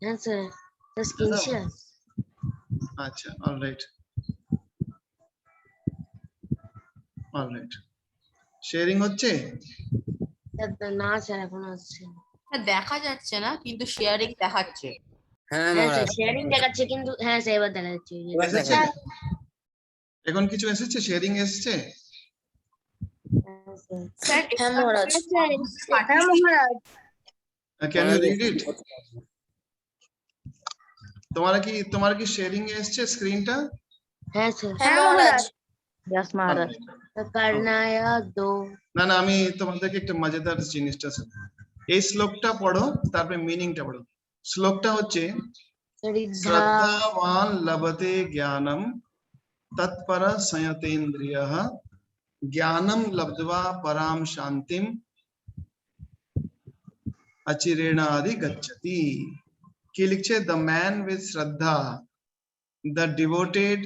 হ্যাঁ sir, screen share. Acha, all right. All right. Sharing হচ্ছে? না sir এখন হচ্ছে না। দেখা যাচ্ছে না কিন্তু শেয়ারিং দেখাচ্ছে। হ্যাঁ হ্যাঁ মহারাজ। স্যার শেয়ারিং দেখাচ্ছে কিন্তু, হ্যাঁ স্যার এবার দেখা যাচ্ছে। এসেছে? এখন কিছু এসেছে? শেয়ারিং এসেছে? হ্যাঁ মহারাজ। Can you read it? তোমার কি শেয়ারিং এসেছে স্ক্রিনটা? হ্যাঁ স্যার। হ্যাঁ মহারাজ। यस महाराज। करनाया दो। না না, আমি তোমাদেরকে একটা মজাদার জিনিসটা শোনাবো। এই শ্লোকটা পড়ো, তারপরে মিনিংটা পড়ো। শ্লোকটা হচ্ছে শ্রদ্ধাবান লভতে জ্ঞানম তৎপর সংয়তেন্দ্রিয়ঃ জ্ঞানম লব্ধ্বা পরাম শান্তিম अचिरेणादि गच्छति। কি লিখছে? the man with shraddha, the devoted,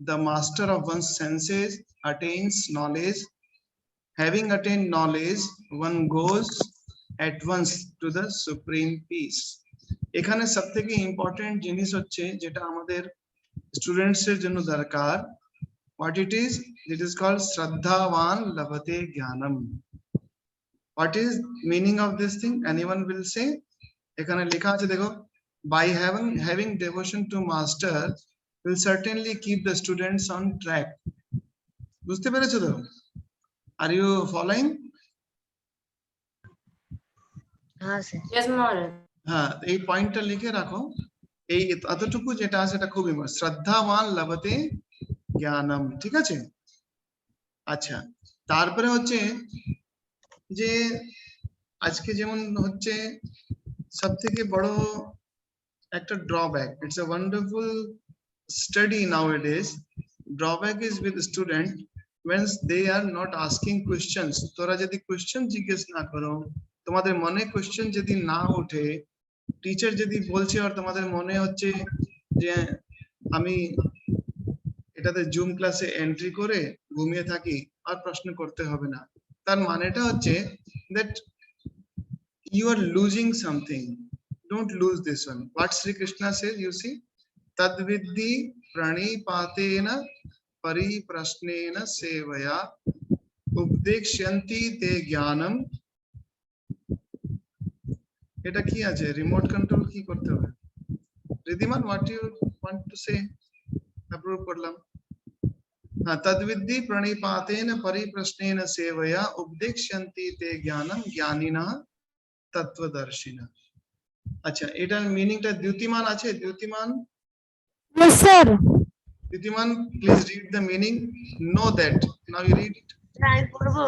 the master of one's senses attains knowledge. Having attained knowledge, one goes at once to the supreme peace. এখানে সবথেকে ইম্পর্টেন্ট জিনিস হচ্ছে যেটা আমাদের স্টুডেন্টস এর জন্য দরকার, what it is called shraddhavan labhate jnanam. What is meaning of this thing? Anyone will say? এখানে লেখা আছে দেখো, by having devotion to master will certainly keep the students on track. বুঝতে পেরেছো তো? Are you following? হ্যাঁ sir. Yes মহারাজ। হ্যাঁ, এই পয়েন্টটা লিখে রাখো। এই এতটুকু যেটা আছে এটা খুব ইম্পর্টেন্ট। শ্রদ্ধাবান লভতে জ্ঞানম, ঠিক আছে? আচ্ছা, তারপরে হচ্ছে যে আজকে যেমন হচ্ছে সবথেকে বড় একটা drawback, it's a wonderful study nowadays. Drawback is with student when they are not asking questions. তোরা যদি কোশ্চেন জিজ্ঞেস না করো, তোমাদের মনে কোশ্চেন যদি না ওঠে, টিচার যদি বলছে আর তোমাদের মনে হচ্ছে যে আমি এটাতে জুম ক্লাসে এন্ট্রি করে ঘুমিয়ে থাকি, আর প্রশ্ন করতে হবে না, তার মানেটা হচ্ছে that you are losing something. Don't lose this one. What Sri Krishna says, you see, tadvidhi pranipatena pariprashnena sevaya updekshanti te jnanam. এটা কি আছে? রিমোট কন্ট্রোল কি করতে হবে? রিধিমান, what you want to say? Approve করলাম। হ্যাঁ, তদ্বিদ্ধি প্রণিপাতেন পরিপ্রশ্নেন সেবয়া উপদেক্ষ্যন্তি তে জ্ঞানম জ্ঞানিনঃ তত্ত্বদর্শিনঃ। আচ্ছা, এটার মিনিংটা দ্যুতিমান আছে? Dyutiman? Yes, sir. Dyutiman, please read the meaning. No that, now you read it. Try করবো।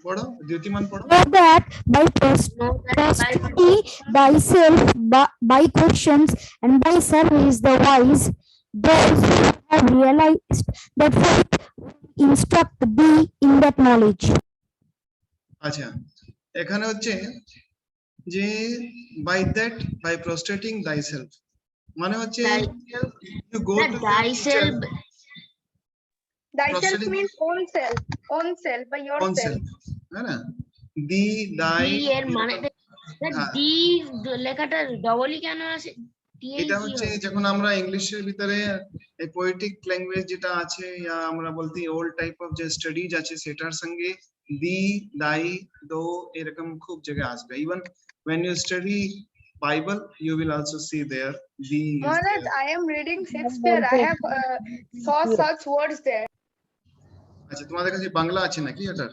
পড়ো, দ্যুতিমান পড়ো। Know that by prostrating thyself by questions and by service the wise, those who have realized that faith will instruct thee in that knowledge. আচ্ছা, এখানে হচ্ছে যে by prostrating thyself মানে হচ্ছে you go to the teacher. Thyself Prostrating means own self, by own yourself. self, है ना? The, thy, D এর মানে হ্যাঁ, ডি লেখাটা ডবলই কেন আছে? ডি এল এটা কি হচ্ছে হয়? যখন আমরা ইংলিশের ভিতরে এই পোয়েটিক ল্যাঙ্গুয়েজ যেটা আছে, ইয়া আমরা বলতে ওল্ড টাইপ অফ যে স্টাডিজ আছে, সেটার সঙ্গে দি, দাই, দো এরকম খুব জায়গায় আসবে। Even when you study Bible, you will also see there the is Maharaj, there. I am reading Shakespeare. I have saw such words there. আচ্ছা, তোমাদের কাছে বাংলা আছে নাকি এটার?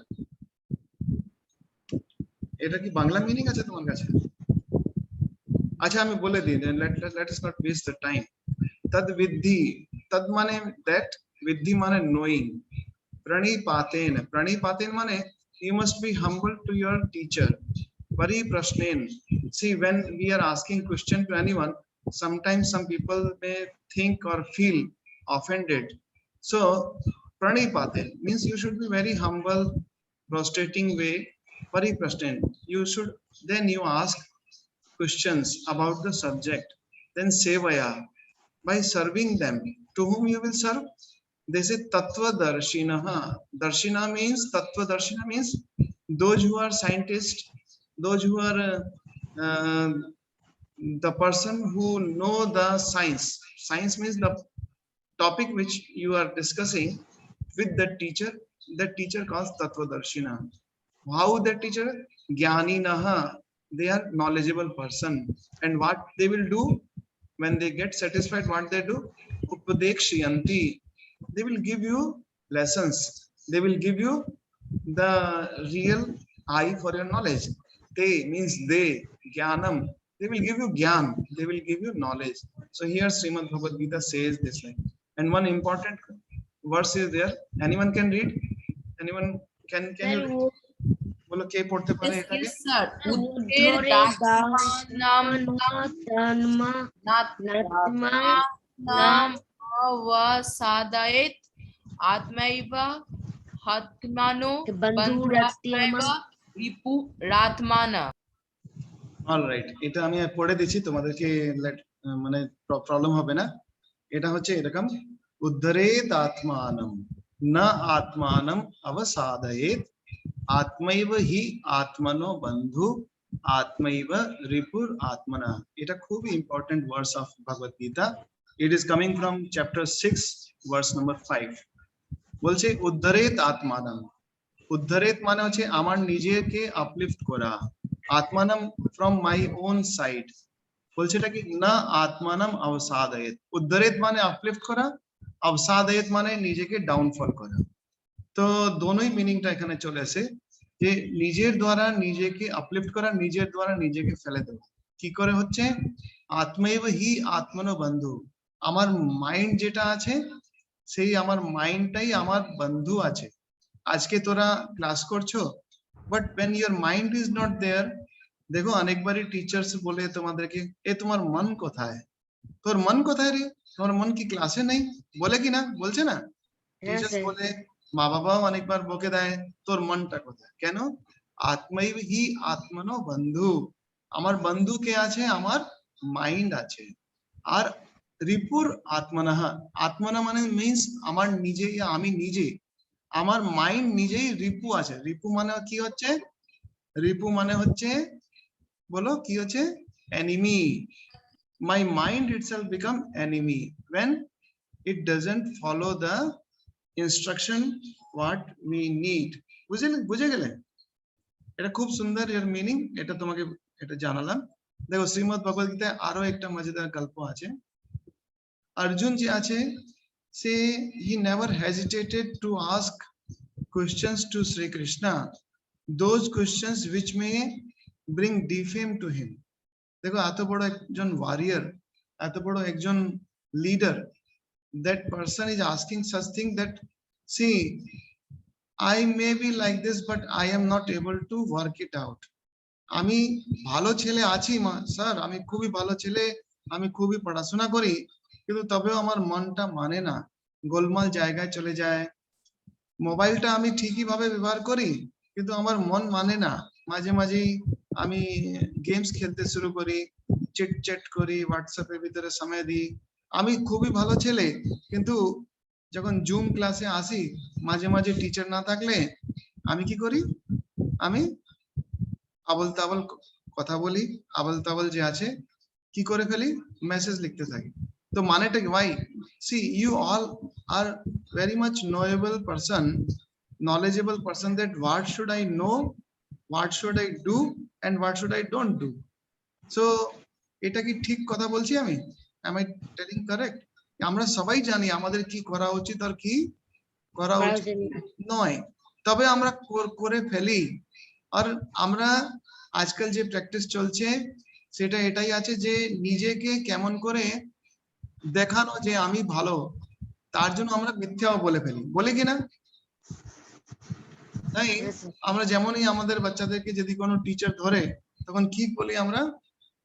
এটা কি বাংলা মিনিং আছে তোমার কাছে? আচ্ছা, আমি বলে দিই, let us not waste the time. Tad vidhi, tad মানে that, vidhi মানে knowing. Pranipaten মানে you must be humble to your teacher. Pariprashnen. See, when we are asking question to anyone, sometimes some people may think or feel offended. So pranipaten means you should be very humble, prostrating way. Pariprashnen, you should, then you ask questions about the subject. Then sevaya, by serving them. To whom you will serve? They say tattva darshinaha. Darshina means, tattva darshina means those who are scientists, those who are the person who know the science. Science means the topic which you are discussing with the teacher. That teacher calls tattva darshina. How the teacher? Jnaninaha. They are knowledgeable person. And what they will do when they get satisfied, what they do? Upadekshayanti. They will give you lessons. They will give you the real eye for your knowledge. They means they, jnanam. They will give you gyan. They will give you knowledge. So here Srimad Bhagavad Gita says this line. And one important verse is there. Anyone can read? Anyone can you read? বলো কে পড়তে পারে Yes, এটাকে? yes, sir. উদ্ধরে দাসনাম তন্মা নাম অবসাদয়েত আত্মৈবা হত্মানো বন্ধুরাত্মৈবা রিপু রাতমানা। All right, এটা আমি পড়ে দিচ্ছি তোমাদেরকে, মানে প্রবলেম হবে না। এটা হচ্ছে এরকম, উদ্ধরেত আত্মানম না আত্মানম অবসাদয়েত আত্মৈব হি আত্মনো বন্ধু আত্মৈব রিপুর আত্মনা। এটা খুব important verse of Bhagavad Gita. It is coming from chapter 6 verse number 5। বলছে উদ্ধরেত আত্মানম। উদ্ধরেত মানে হচ্ছে আমার নিজেকে আপলিফট করা। আত্মানম ফ্রম মাই ওন সাইড। বলছে এটা কি না আত্মানম অবসাদয়েত। উদ্ধরেত মানে আপলিফট করা, অবসাদয়েত মানে নিজেকে ডাউনফল করা। তো দোনোই মিনিংটা এখানে চলে আসে, যে নিজের দ্বারা নিজেকে আপলিফট করা, নিজের দ্বারা নিজেকে ফেলে দেওয়া। কি করে হচ্ছে? আত্মৈব হি আত্মনো বন্ধু। আমার মাইন্ড যেটা আছে, সেই আমার মাইন্ডটাই আমার বন্ধু আছে। আজকে তোরা ক্লাস করছো, but when your mind is not there, দেখো অনেকবারই টিচার্স বলে তোমাদেরকে, এ তোমার মন কোথায়? তোর মন কোথায় রে? তোমার মন কি ক্লাসে নেই? বলে কি না? বলছে না? টিচার্স বলে, মা বাবাও অনেকবার বকে দেয়, তোর মনটা কোথায়? কেন? আত্মৈব হি আত্মনো বন্ধু। আমার বন্ধু কে আছে? আমার মাইন্ড আছে। আর রিপুর আত্মনাহা, আত্মনা মানে মিন্স আমার নিজে, আমি নিজে, আমার মাইন্ড নিজেই রিপু আছে। রিপু মানে কি হচ্ছে? রিপু মানে হচ্ছে, বলো কি হচ্ছে? Enemy. My mind itself become enemy when it doesn't follow the instruction what we need. বুঝে গেলে? এটা খুব সুন্দর এর মিনিং, এটা তোমাকে এটা জানালাম। দেখো শ্রীমদ ভগবদ গীতায় আরো একটা মজাদার গল্প আছে। অর্জুন যে আছে, সে he never hesitated to ask questions to Sri Krishna, those questions which may bring defame to him. দেখো এত বড় একজন ওয়ারিয়ার, এত বড় একজন leader, that person is asking such thing that, see, I may be like this but I am not able to work it out. আমি ভালো ছেলে আছি মা স্যার, আমি খুবই ভালো ছেলে, আমি খুবই পড়াশোনা করি, কিন্তু তবেও আমার মনটা মানে না, গোলমাল জায়গায় চলে যায়। মোবাইলটা আমি ঠিকই ভাবে ব্যবহার করি, কিন্তু আমার মন মানে না। মাঝে মাঝেই আমি গেমস খেলতে শুরু করি, চিট চ্যাট করি, হোয়াটসঅ্যাপের ভিতরে সময় দিই। আমি খুবই ভালো ছেলে, কিন্তু যখন জুম ক্লাসে আসি মাঝে মাঝে টিচার না থাকলে আমি কি করি, আমি আবল তাবল কথা বলি, আবল তাবল যে আছে কি করে ফেলি, মেসেজ লিখতে থাকি। তো মানেটা কি ভাই, see you all are very much noble person, knowledgeable person that what should I know, what should I do and what should I don't do. So এটা কি ঠিক কথা বলছি আমি? Am I telling correct? আমরা সবাই জানি আমাদের কি করা উচিত আর কি করা উচিত নয়, তবে আমরা করে ফেলি। আর আমরা আজকাল যে প্র্যাকটিস চলছে সেটা এটাই আছে যে নিজেকে কেমন করে দেখানো যে আমি ভালো, তার জন্য আমরা মিথ্যাও বলে ফেলি, বলি কিনা? তাই আমরা যেমনই আমাদের বাচ্চাদেরকে যদি কোনো টিচার ধরে তখন কি বলি আমরা,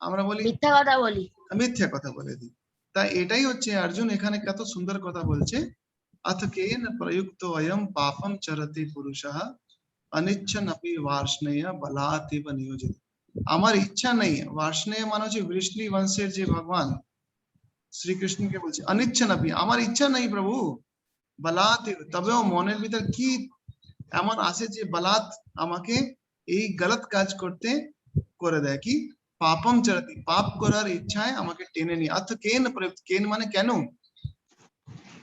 আমরা বলি মিথ্যা কথা বলি, মিথ্যা কথা বলে দিই। তাই এটাই হচ্ছে অর্জুন এখানে কত সুন্দর কথা বলছে, अथ केन प्रयुक्तो अयम पापम चरति पुरुषः अनिच्छन अपि वार्ष्णेय बलातिव नियोजित। আমার ইচ্ছা নেই, वार्ष्णेय মানে হচ্ছে বৃষ্ণি বংশের যে ভগবান শ্রীকৃষ্ণকে বলছে অনিচ্ছন আপি, আমার ইচ্ছা নেই প্রভু, বলাতিব, তবেও মনের ভিতর কি এমন আছে যে বলাত আমাকে এই গলত কাজ করতে করে দেয়, কি পাপম চরতি, পাপ করার ইচ্ছায় আমাকে টেনে নিয়ে। অর্থ কেন প্রযুক্ত, কেন মানে কেন,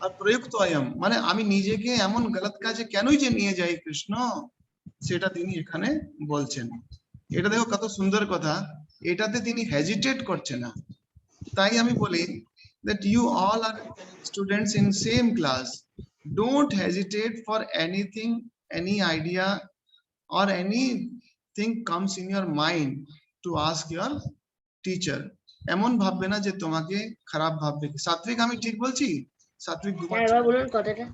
আর প্রযুক্ত আয়ম মানে আমি নিজেকে এমন গলত কাজে কেনই যে নিয়ে যাই কৃষ্ণ, সেটা তিনি এখানে বলছেন। এটা দেখো কত সুন্দর কথা, এটাতে তিনি হেজিটেট করছে না। তাই আমি বলি that you all are students in same class, don't hesitate for anything, any idea or anything comes in your mind to ask your teacher. এমন ভাববে না যে তোমাকে খারাপ ভাববে। সাত্বিক আমি ঠিক বলছি? সাত্বিক ঘুমাচ্ছে, এবার বলুন কথাটা,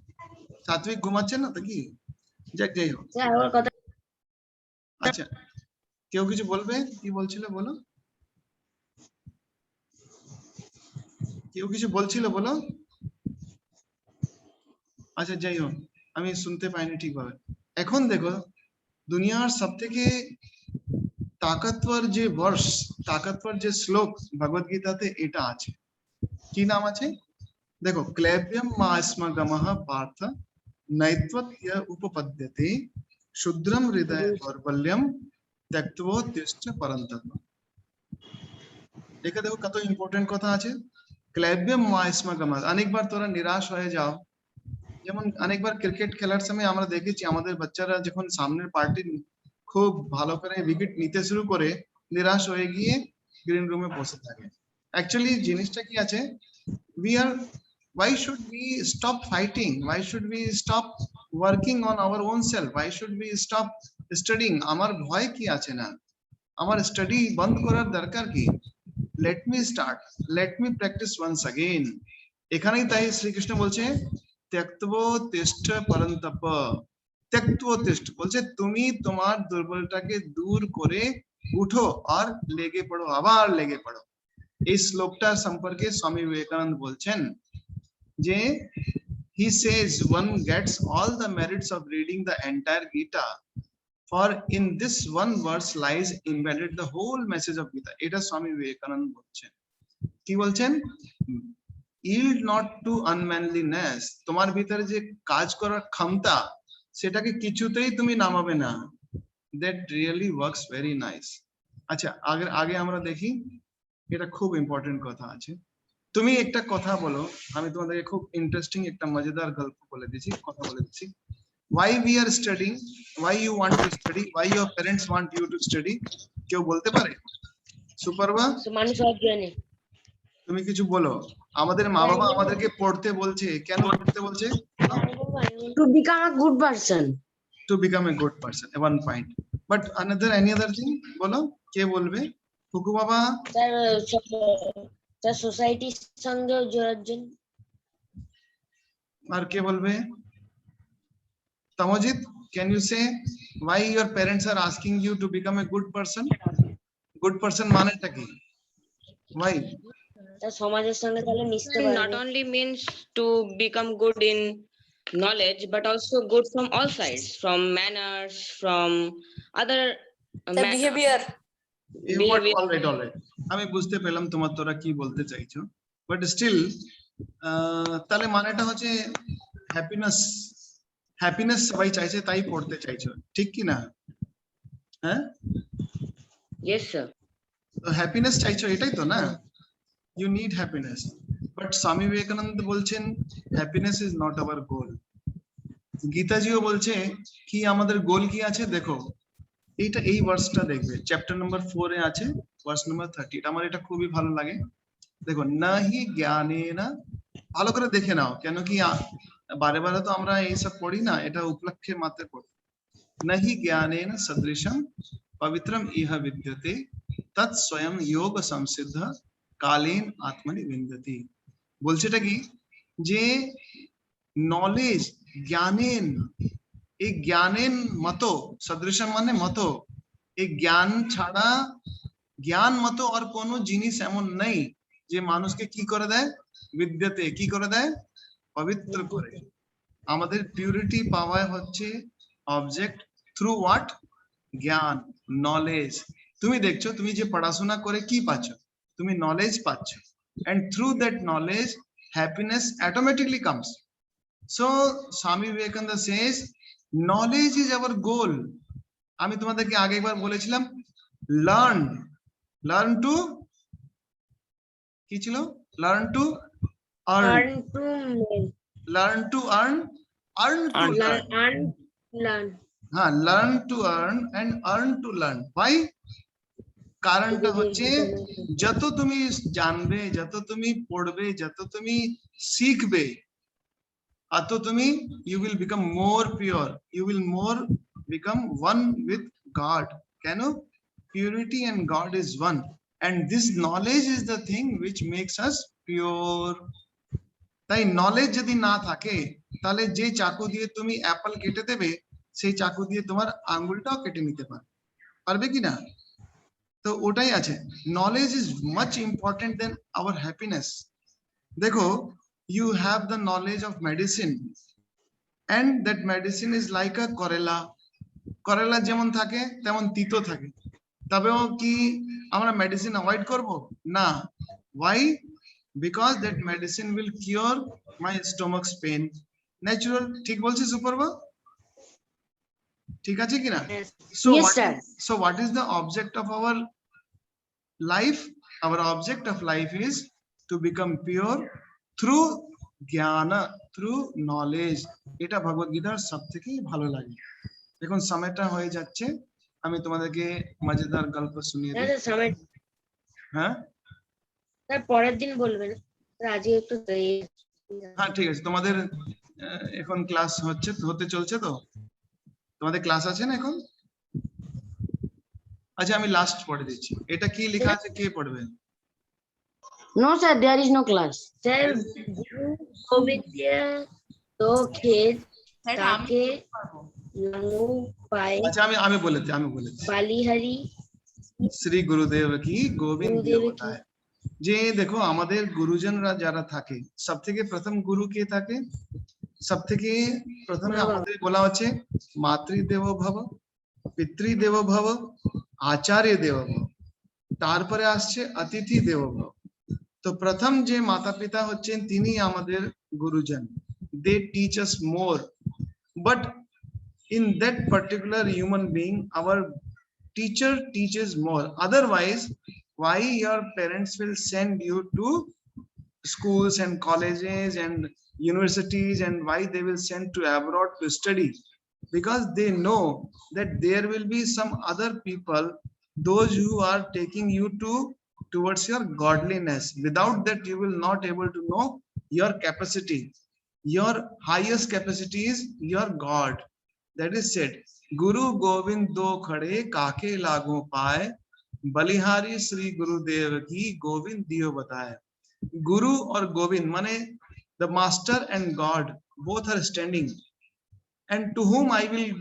সাত্বিক ঘুমাচ্ছেন না তো কি? যাই হোক, আবার কথা। আচ্ছা কেউ কিছু বলবে? কি বলছিল বলো, কেউ কিছু বলছিল বলো। আচ্ছা যাই হোক, আমি শুনতে পাইনি ঠিকভাবে। এখন দেখো দুনিয়ার সব থেকে তাকতবর যে বর্ষ, তাকতবর যে শ্লোক ভগবদ গীতাতে এটা আছে, কি নাম আছে দেখো, ক্লেব্যম মাস্মগমঃ পার্থ নৈত্বত্য উপপদ্যতে শুদ্রম হৃদয় দৌর্বল্যম ত্যক্তোত্তিষ্ঠ পরন্তপ। এটা দেখো কত ইম্পর্টেন্ট কথা আছে, ক্লেব্যম মাস্মগমঃ, অনেকবার তোরা নিরাশ হয়ে যাও, যেমন অনেকবার ক্রিকেট খেলার সময় আমরা দেখেছি আমাদের বাচ্চারা যখন সামনের পার্টি খুব ভালো করে উইকেট নিতে শুরু করে নিরাশ হয়ে গিয়ে গ্রিন রুমে বসে থাকে। অ্যাকচুয়ালি জিনিসটা কি আছে, we are, why should we stop fighting, why should we stop working on our own self, why should we stop studying? আমার ভয় কি আছে না, আমার স্টাডি বন্ধ করার দরকার কি, let me start, let me practice once again। এখানেই তাই শ্রীকৃষ্ণ বলছে ত্যক্তোত্তিষ্ঠ পরন্তপ, ত্যক্তোত্তিষ্ঠ বলছে তুমি তোমার দুর্বলতাকে দূর করে উঠো আর লেগে পড়ো, আবার লেগে পড়ো। এই শ্লোকটা সম্পর্কে স্বামী বিবেকানন্দ বলছেন যে he says one gets all the merits of reading the entire Gita, for in this one verse lies embedded the whole message of Gita। এটা স্বামী বিবেকানন্দ বলছেন, কি বলছেন, yield not to unmanliness, তোমার ভিতরে যে কাজ করার ক্ষমতা সেটাকে কিছুতেই তুমি নামাবে না, that really works very nice। আচ্ছা আগে আমরা দেখি, এটা খুব ইম্পর্টেন্ট কথা আছে। তুমি একটা কথা বলো, আমি তোমাদেরকে খুব ইন্টারেস্টিং একটা মজাদার গল্প বলে দিচ্ছি, কথা বলে দিচ্ছি। why we are studying, why you want to study, why your parents want you to study, কেউ বলতে পারে? সুপারবা মানুষ অজ্ঞানী, তুমি কিছু বলো। আমাদের মা বাবা আমাদেরকে পড়তে বলছে, কেন পড়তে বলছে? to become a good person, to become a good person, one point, but any other thing বলো, কে বলবে? হুকু বাবা, তার সোসাইটির সঙ্গে জোড়ার জন্য। আর কে বলবে? Tamojit, can you say why your parents are asking you to become a good person? Good person মানেটা কি? Why? তার সমাজের সঙ্গে তাহলে মিশতে Not পারবে। only means to become good in knowledge, but also good from all sides, from manners, from other behavior. All right, আমি বুঝতে পেলাম তোরা কি বলতে চাইছো, বাট স্টিল তাহলে মানেটা হচ্ছে হ্যাপিনেস, হ্যাপিনেস সবাই চাইছে, তাই পড়তে চাইছো, ঠিক কি না? হ্যাঁ, Yes, sir. তো হ্যাপিনেস চাইছো, এটাই তো না? You need happiness, but Swami Vivekananda বলছেন happiness is not our goal. গীতাজিও বলছে কি আমাদের গোল কি আছে, দেখো এইটা, এই ভার্সটা দেখবে, চ্যাপ্টার নাম্বার 4 এ আছে, ভার্স নাম্বার 30। আমার এটা খুবই ভালো লাগে। দেখো, না হি জ্ঞানে না, ভালো করে দেখে নাও, কেন কি বারে বারে তো আমরা এইসব পড়ি না, এটা উপলক্ষে মাত্র পড়ি। নাহি জ্ঞানেন সদৃশম পবিত্রম ইহ বিদ্যতে তৎ স্বয়ং যোগ সংসিদ্ধ কালীন আত্মনি বিন্দতি। বলছে এটা কি, যে নলেজ, জ্ঞানেন, এই জ্ঞানেন মতো, সদৃশম মানে মতো, এই জ্ঞান ছাড়া, জ্ঞান মতো আর কোনো জিনিস এমন নেই যে মানুষকে কি করে দেয়, বিদ্যতে কি করে দেয়, পবিত্র করে। আমাদের পিউরিটি পাওয়া হচ্ছে অবজেক্ট থ্রু হোয়াট, জ্ঞান, নলেজ। তুমি দেখছো, তুমি যে পড়াশোনা করে কি পাচ্ছ, তুমি নলেজ পাচ্ছ, and through that knowledge happiness automatically comes. So Swami Vivekananda says knowledge is our goal. আমি তোমাদেরকে আগে একবার বলেছিলাম, লার্ন, লার্ন টু, কি ছিল, learn to earn, Earn to learn. Learn to earn, earn to learn. Learn. হ্যাঁ, learn to earn and earn to learn. ভাই কারণটা হচ্ছে যত তুমি জানবে, যত তুমি পড়বে, যত তুমি শিখবে, অত তুমি you will become more pure, you will more become one with God. কেন? Purity and God is one, and this knowledge is the thing which makes us pure. তাই নলেজ যদি না থাকে, তাহলে যে চাকু দিয়ে তুমি অ্যাপল কেটে দেবে, সেই চাকু দিয়ে তোমার আঙ্গুলটাও কেটে নিতে পারবে কি না? তো ওটাই আছে, knowledge is much important than our happiness. দেখো, you have the knowledge of medicine and that medicine is like a করলা, করলা যেমন থাকে তেমন তিতো থাকে, তবেও কি আমরা মেডিসিন অ্যাভয়েড করব না? why? Because that medicine will cure my stomach's pain. Natural, ঠিক বলছি সুপর্বা? ঠিক আছে কিনা? So Yes, what, sir. so what is the object of our life? Our object of life is to become pure through জ্ঞানা, through knowledge. এটা ভগবদ গীতার সবথেকে ভালো লাগে। দেখুন সময়টা হয়ে যাচ্ছে, আমি তোমাদেরকে মজাদার গল্প শুনিয়ে দিই। সময়, হ্যাঁ স্যার পরের দিন বলবেন, আজকে একটু হ্যাঁ, ঠিক আছে। তোমাদের এখন ক্লাস হতে চলছে তো, তোমাদের ক্লাস আছে না এখন? আচ্ছা, আমি লাস্ট পড়ে দিচ্ছি, এটা কি লেখা আছে, কে পড়বে? No, sir, there is no class. Sir, Guru Govind to khed sir আমি take পারবো। langu pai আচ্ছা, আমি বলে দিচ্ছি। balihari শ্রী গুরুদেব কি গোবিন্দ গুরুদেব কি। বলতায়। যে দেখো, আমাদের গুরুজনরা যারা থাকে, সব থেকে প্রথম গুরু কে থাকে? সব থেকে প্রথমে আমাদের বলা হচ্ছে মাতৃদেব ভব, পিতৃদেব ভব, আচার্য দেব ভব, তারপরে আসছে অতিথি দেব ভব। তো প্রথম যে মাতা পিতা হচ্ছেন তিনি আমাদের গুরুজন, they teach us more, but in that particular human being our teacher teaches more. Otherwise, why your parents will send you to schools and colleges and universities, and why they will send to abroad to study? Because they know that there will be some other people, those who are taking you towards your godliness. Without that, you will not able to know your capacity. Your highest capacity is your God. That is said, Guru Govind do khade kake lagu paye, balihari Sri Gurudev ki Govind diyo bataye. Guru or Govind mane the master and God, both are standing, and to whom I will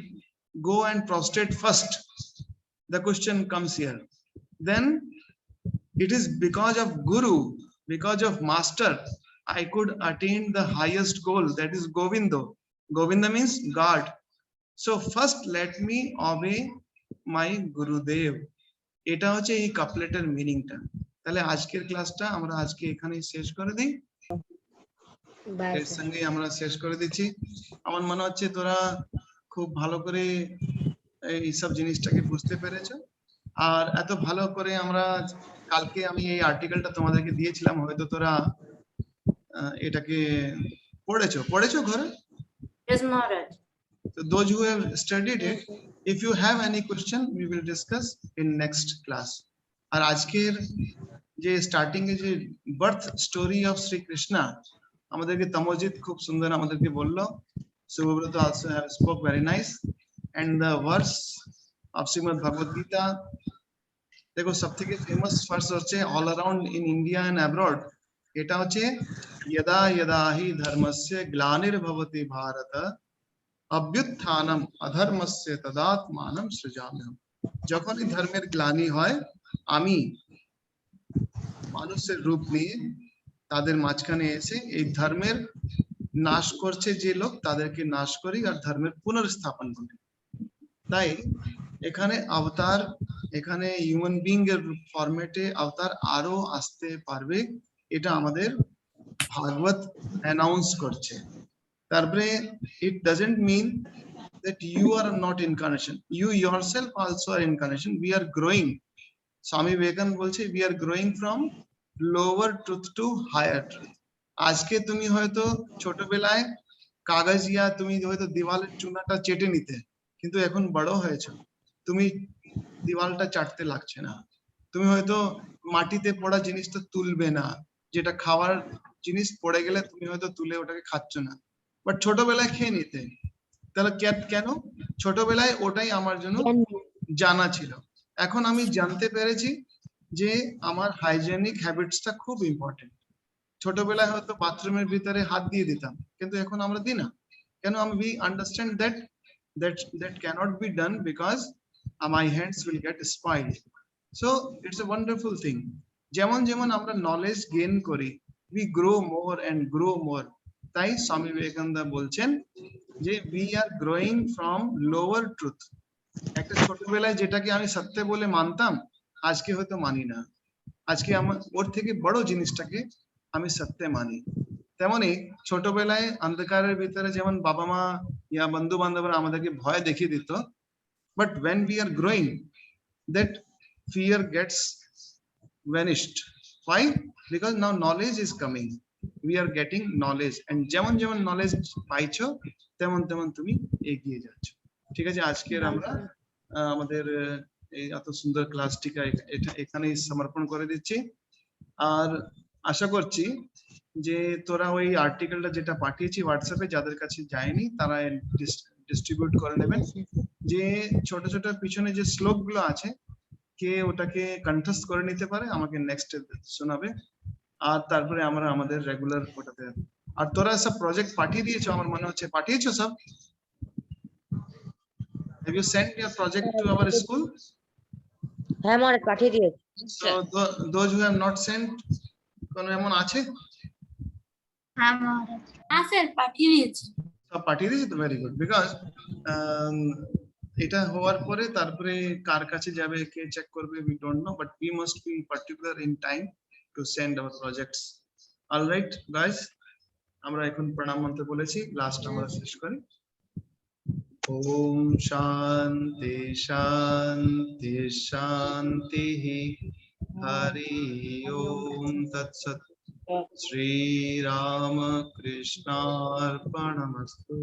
go and prostrate first? The question comes here. Then it is because of Guru, because of master, I could attain the highest goal, that is Govindo. Govinda means God. So first let me obey my Gurudev. এটা হচ্ছে এই কাপলেটের মিনিংটা। তাহলে আজকের ক্লাসটা আমরা আজকে এখানেই শেষ করে দিই। Bye, এর sir. সঙ্গে আমরা শেষ করে দিচ্ছি। আমার মনে হচ্ছে তোরা খুব ভালো করে এই সব জিনিসটাকে বুঝতে পেরেছো। আর এত ভালো করে আমরা কালকে আমি এই আর্টিকেলটা তোমাদেরকে দিয়েছিলাম, হয়তো তোরা এটাকে পড়েছো ঘরে? Yes, Maharaj. So those who have studied it, if you have any question, we will discuss in next class. আর আজকের যে স্টার্টিং এ যে birth story of Shri Krishna আমাদেরকে তমোজিৎ খুব সুন্দর আমাদেরকে বললো। Subhabrata also have spoke very nice, and the verse of Srimad Bhagavad Gita, দেখো সব থেকে ফেমাস ভার্স হচ্ছে all around in India and abroad, এটা হচ্ছে यदा यदा हि धर्मस्य ग्लानिर्भवति भारत अभ्युत्थानम अधर्मस्य तदात्मानं सृजाम्यहम्। যখনই ধর্মের গ্লানি হয় আমি মানুষের রূপ নিয়ে তাদের মাঝখানে এসে এই ধর্মের নাশ করছে যে লোক তাদেরকে নাশ করি আর ধর্মের পুনর্স্থাপন করি। তাই এখানে অবতার, এখানে হিউম্যান বিং এর ফরম্যাটে অবতার আরো আসতে পারবে, এটা আমাদের ভাগবত অ্যানাউন্স করছে। তারপরে it doesn't mean that you are not incarnation, you yourself also are incarnation, we are growing. Swami Vivekananda বলছে we are growing from lower truth to higher truth. আজকে তুমি হয়তো ছোটবেলায় কাগজিয়া তুমি হয়তো দেওয়ালের চুনাটা চেটে নিতে, কিন্তু এখন বড় হয়েছো, তুমি দেওয়ালটা চাটতে লাগছে না। তুমি হয়তো মাটিতে পড়া জিনিসটা তুলবে না, যেটা খাওয়ার জিনিস পড়ে গেলে তুমি হয়তো তুলে ওটাকে খাচ্ছ না, বাট ছোটবেলায় খেয়ে নিতে। তাহলে কেন? ছোটবেলায় ওটাই আমার জন্য জানা ছিল। এখন আমি জানতে পেরেছি যে আমার হাইজেনিক হ্যাবিটসটা খুব ইম্পর্টেন্ট। ছোটবেলায় হয়তো বাথরুমের ভিতরে হাত দিয়ে দিতাম, কিন্তু এখন আমরা দিই না। কেন? we understand that cannot be done because my hands will get spoiled. So it's a wonderful thing. যেমন যেমন আমরা নলেজ গেইন করি, we grow more and grow more. তাই স্বামী বিবেকানন্দ বলছেন যে we are growing from lower truth. একটা ছোটবেলায় যেটাকে আমি সত্য বলে মানতাম, আজকে হয়তো মানি না। আজকে আমার ওর থেকে বড় জিনিসটাকে আমি সত্য মানি। তেমনি ছোটবেলায় অন্ধকারের ভিতরে যেমন বাবা মা ইয়া বন্ধু বান্ধবরা আমাদেরকে ভয় দেখিয়ে দিত, but when we are growing, that fear gets vanished. Why? Because now knowledge is coming, we are getting knowledge, and যেমন যেমন নলেজ পাইছো তেমন তেমন তুমি এগিয়ে যাচ্ছ। ঠিক আছে, আজকের আমরা আমাদের এই এত সুন্দর ক্লাসটিকে এখানেই সমর্পণ করে দিচ্ছি। আর আশা করছি যে তোরা ওই আর্টিকেলটা যেটা পাঠিয়েছি হোয়াটসঅ্যাপে, যাদের কাছে যায়নি তারা ডিস্ট্রিবিউট করে নেবেন। যে ছোট ছোট পিছনে যে শ্লোক গুলো আছে, কে ওটাকে কন্ঠস্থ করে নিতে পারে আমাকে নেক্সট শোনাবে, আর তারপরে আমরা আমাদের রেগুলার ওটাতে। আর তোরা সব প্রজেক্ট পাঠিয়ে দিয়েছো, আমার মনে হচ্ছে পাঠিয়েছো সব। Have you sent your project to our school? হ্যাঁ মহারাজ পাঠিয়ে দিয়েছি। So those who have not sent, কোন এমন আছে? হ্যাঁ মহারাজ, হ্যাঁ স্যার পাঠিয়ে দিয়েছি। সব পাঠিয়ে দিয়েছি তো, ভেরি গুড। বিকজ এটা হওয়ার পরে তারপরে কার কাছে যাবে, কে চেক করবে, we don't know, but we must be particular in time to send our projects. All right guys, আমরা এখন প্রণাম মন্ত্র বলেছি, লাস্ট আমরা শেষ করি। ওম শান্তি শান্তি শান্তি, হরি ওম তৎসৎ। শ্রী রাম কৃষ্ণার্পণমস্তু।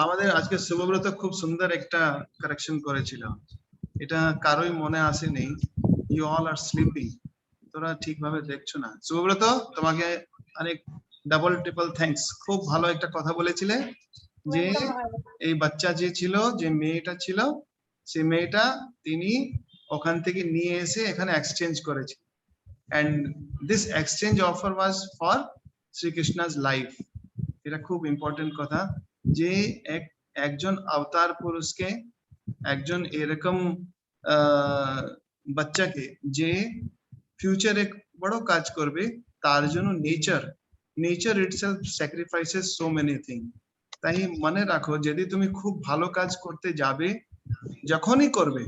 আমাদের আজকে শুভব্রত খুব সুন্দর একটা কারেকশন করেছিল, এটা কারোই মনে আসেনি। ইউ অল আর স্লিপিং, তোরা ঠিকভাবে দেখছো না। শুভব্রত তোমাকে অনেক ডাবল ট্রিপল থ্যাঙ্কস, খুব ভালো একটা কথা বলেছিলে যে এই বাচ্চা যে ছিল, যে মেয়েটা ছিল, সেই মেয়েটা তিনি ওখান থেকে নিয়ে এসে এখানে এক্সচেঞ্জ করেছে, and this exchange offer was for Sri Krishna's life. এটা খুব ইম্পর্টেন্ট কথা যে একজন অবতার পুরুষকে, একজন এরকম বাচ্চাকে যে ফিউচারে বড় কাজ করবে, তার জন্য nature itself sacrifices so many thing. তাই মনে রাখো, যদি তুমি খুব ভালো কাজ করতে যাবে, যখনই করবে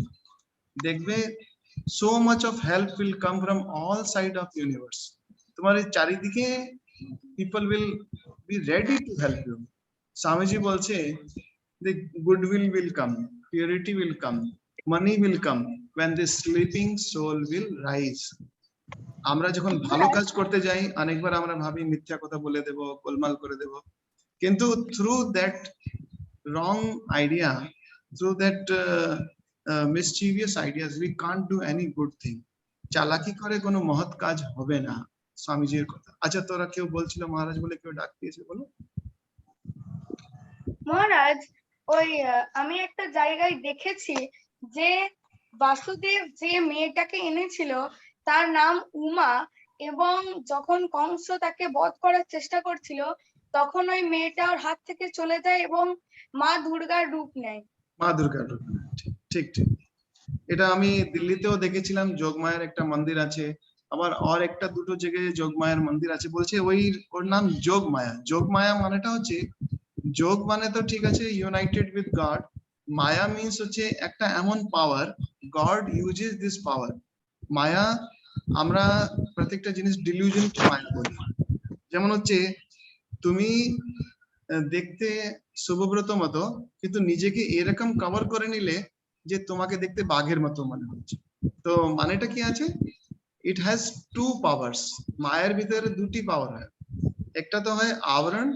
দেখবে so much of help will come from all side of universe. তোমার চারিদিকে people will be ready to help you. Swamiji bolche, the goodwill will come, purity will come, money will come when the sleeping soul will rise. আমরা যখন ভালো কাজ করতে যাই অনেকবার আমরা ভাবি মিথ্যা কথা বলে দেব, গোলমাল করে দেব, কিন্তু through that wrong idea, through that mischievous ideas, we can't do any good thing. চালাকি করে কোনো মহৎ কাজ হবে না, স্বামীজির কথা। আচ্ছা, তোরা কেউ বলছিল মহারাজ বলে কেউ ডাক দিয়েছে, বলো। মহারাজ, ওই আমি একটা জায়গায় দেখেছি যে বাসুদেব যে মেয়েটাকে এনেছিল তার নাম উমা, এবং যখন কংস তাকে বধ করার চেষ্টা করছিল তখন ওই মেয়েটা ওর হাত থেকে চলে যায় এবং মা দুর্গার রূপ নেয়। মা দুর্গার রূপ নেয়, ঠিক ঠিক। এটা আমি দিল্লিতেও দেখেছিলাম, যোগমায়ার একটা মন্দির আছে, আবার আর একটা দুটো জায়গায় যোগমায়ার মন্দির আছে, বলছে ওর নাম যোগমায়া। যোগমায়া মানেটা হচ্ছে, যোগ মানে তো ঠিক আছে United with god, Maya means হচ্ছে একটা এমন পাওয়ার, গড ইউজেস দিস পাওয়ার। মায়া, আমরা প্রত্যেকটা জিনিস ডিলিউশনকে মায়া বলি। যেমন হচ্ছে তুমি দেখতে শুভব্রত মতো, কিন্তু নিজেকে এরকম কভার করে নিলে যে তোমাকে দেখতে বাঘের মতো মনে হচ্ছে। তো মানেটা কি আছে, ইট হ্যাজ টু পাওয়ার্স। মায়ের ভিতরে দুটি পাওয়ার হয়, একটা তো হয় আবরণ,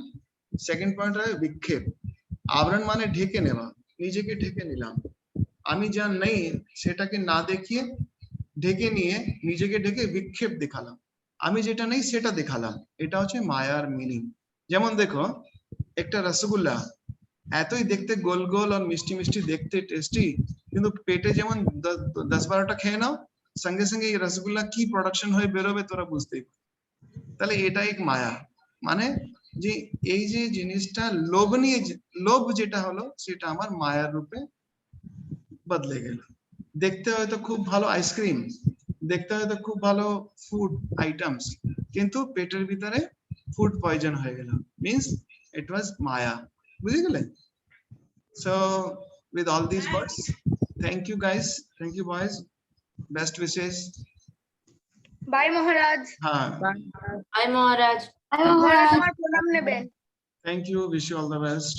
সেকেন্ড পয়েন্ট হয় বিক্ষেপ। আবরণ মানে ঢেকে নেওয়া, নিজেকে ঢেকে নিলাম, আমি যা নেই সেটাকে না দেখিয়ে ঢেকে নিয়ে নিজেকে ঢেকে বিক্ষেপ দেখালাম, আমি যেটা নেই সেটা দেখালাম, এটা হচ্ছে মায়ার মিনিং। যেমন দেখো, একটা রসগোল্লা এতই দেখতে গোল গোল আর মিষ্টি মিষ্টি দেখতে টেস্টি, কিন্তু পেটে যেমন 10-12টা খেয়ে নাও, সঙ্গে সঙ্গে এই রসগোল্লা কি প্রোডাকশন হয়ে বেরোবে তোরা বুঝতেই পারো। তাহলে এটা এক মায়া, মানে যে এই যে জিনিসটা লোভ নিয়ে, লোভ যেটা হলো সেটা আমার মায়ার রূপে বদলে গেল। দেখতে হয়তো খুব ভালো আইসক্রিম, দেখতে হয়তো খুব ভালো ফুড আইটেমস, কিন্তু পেটের ভিতরে ফুড পয়জন হয়ে গেল, মিন্স ইট ওয়াজ মায়া। বুঝে গেলে? So with all these words, thank you guys, thank you boys, best wishes. Bye Maharaj. হ্যাঁ, Bye, Maharaj. মহারাজ আমার প্রণাম নেবেন। thank you, wish you all the best.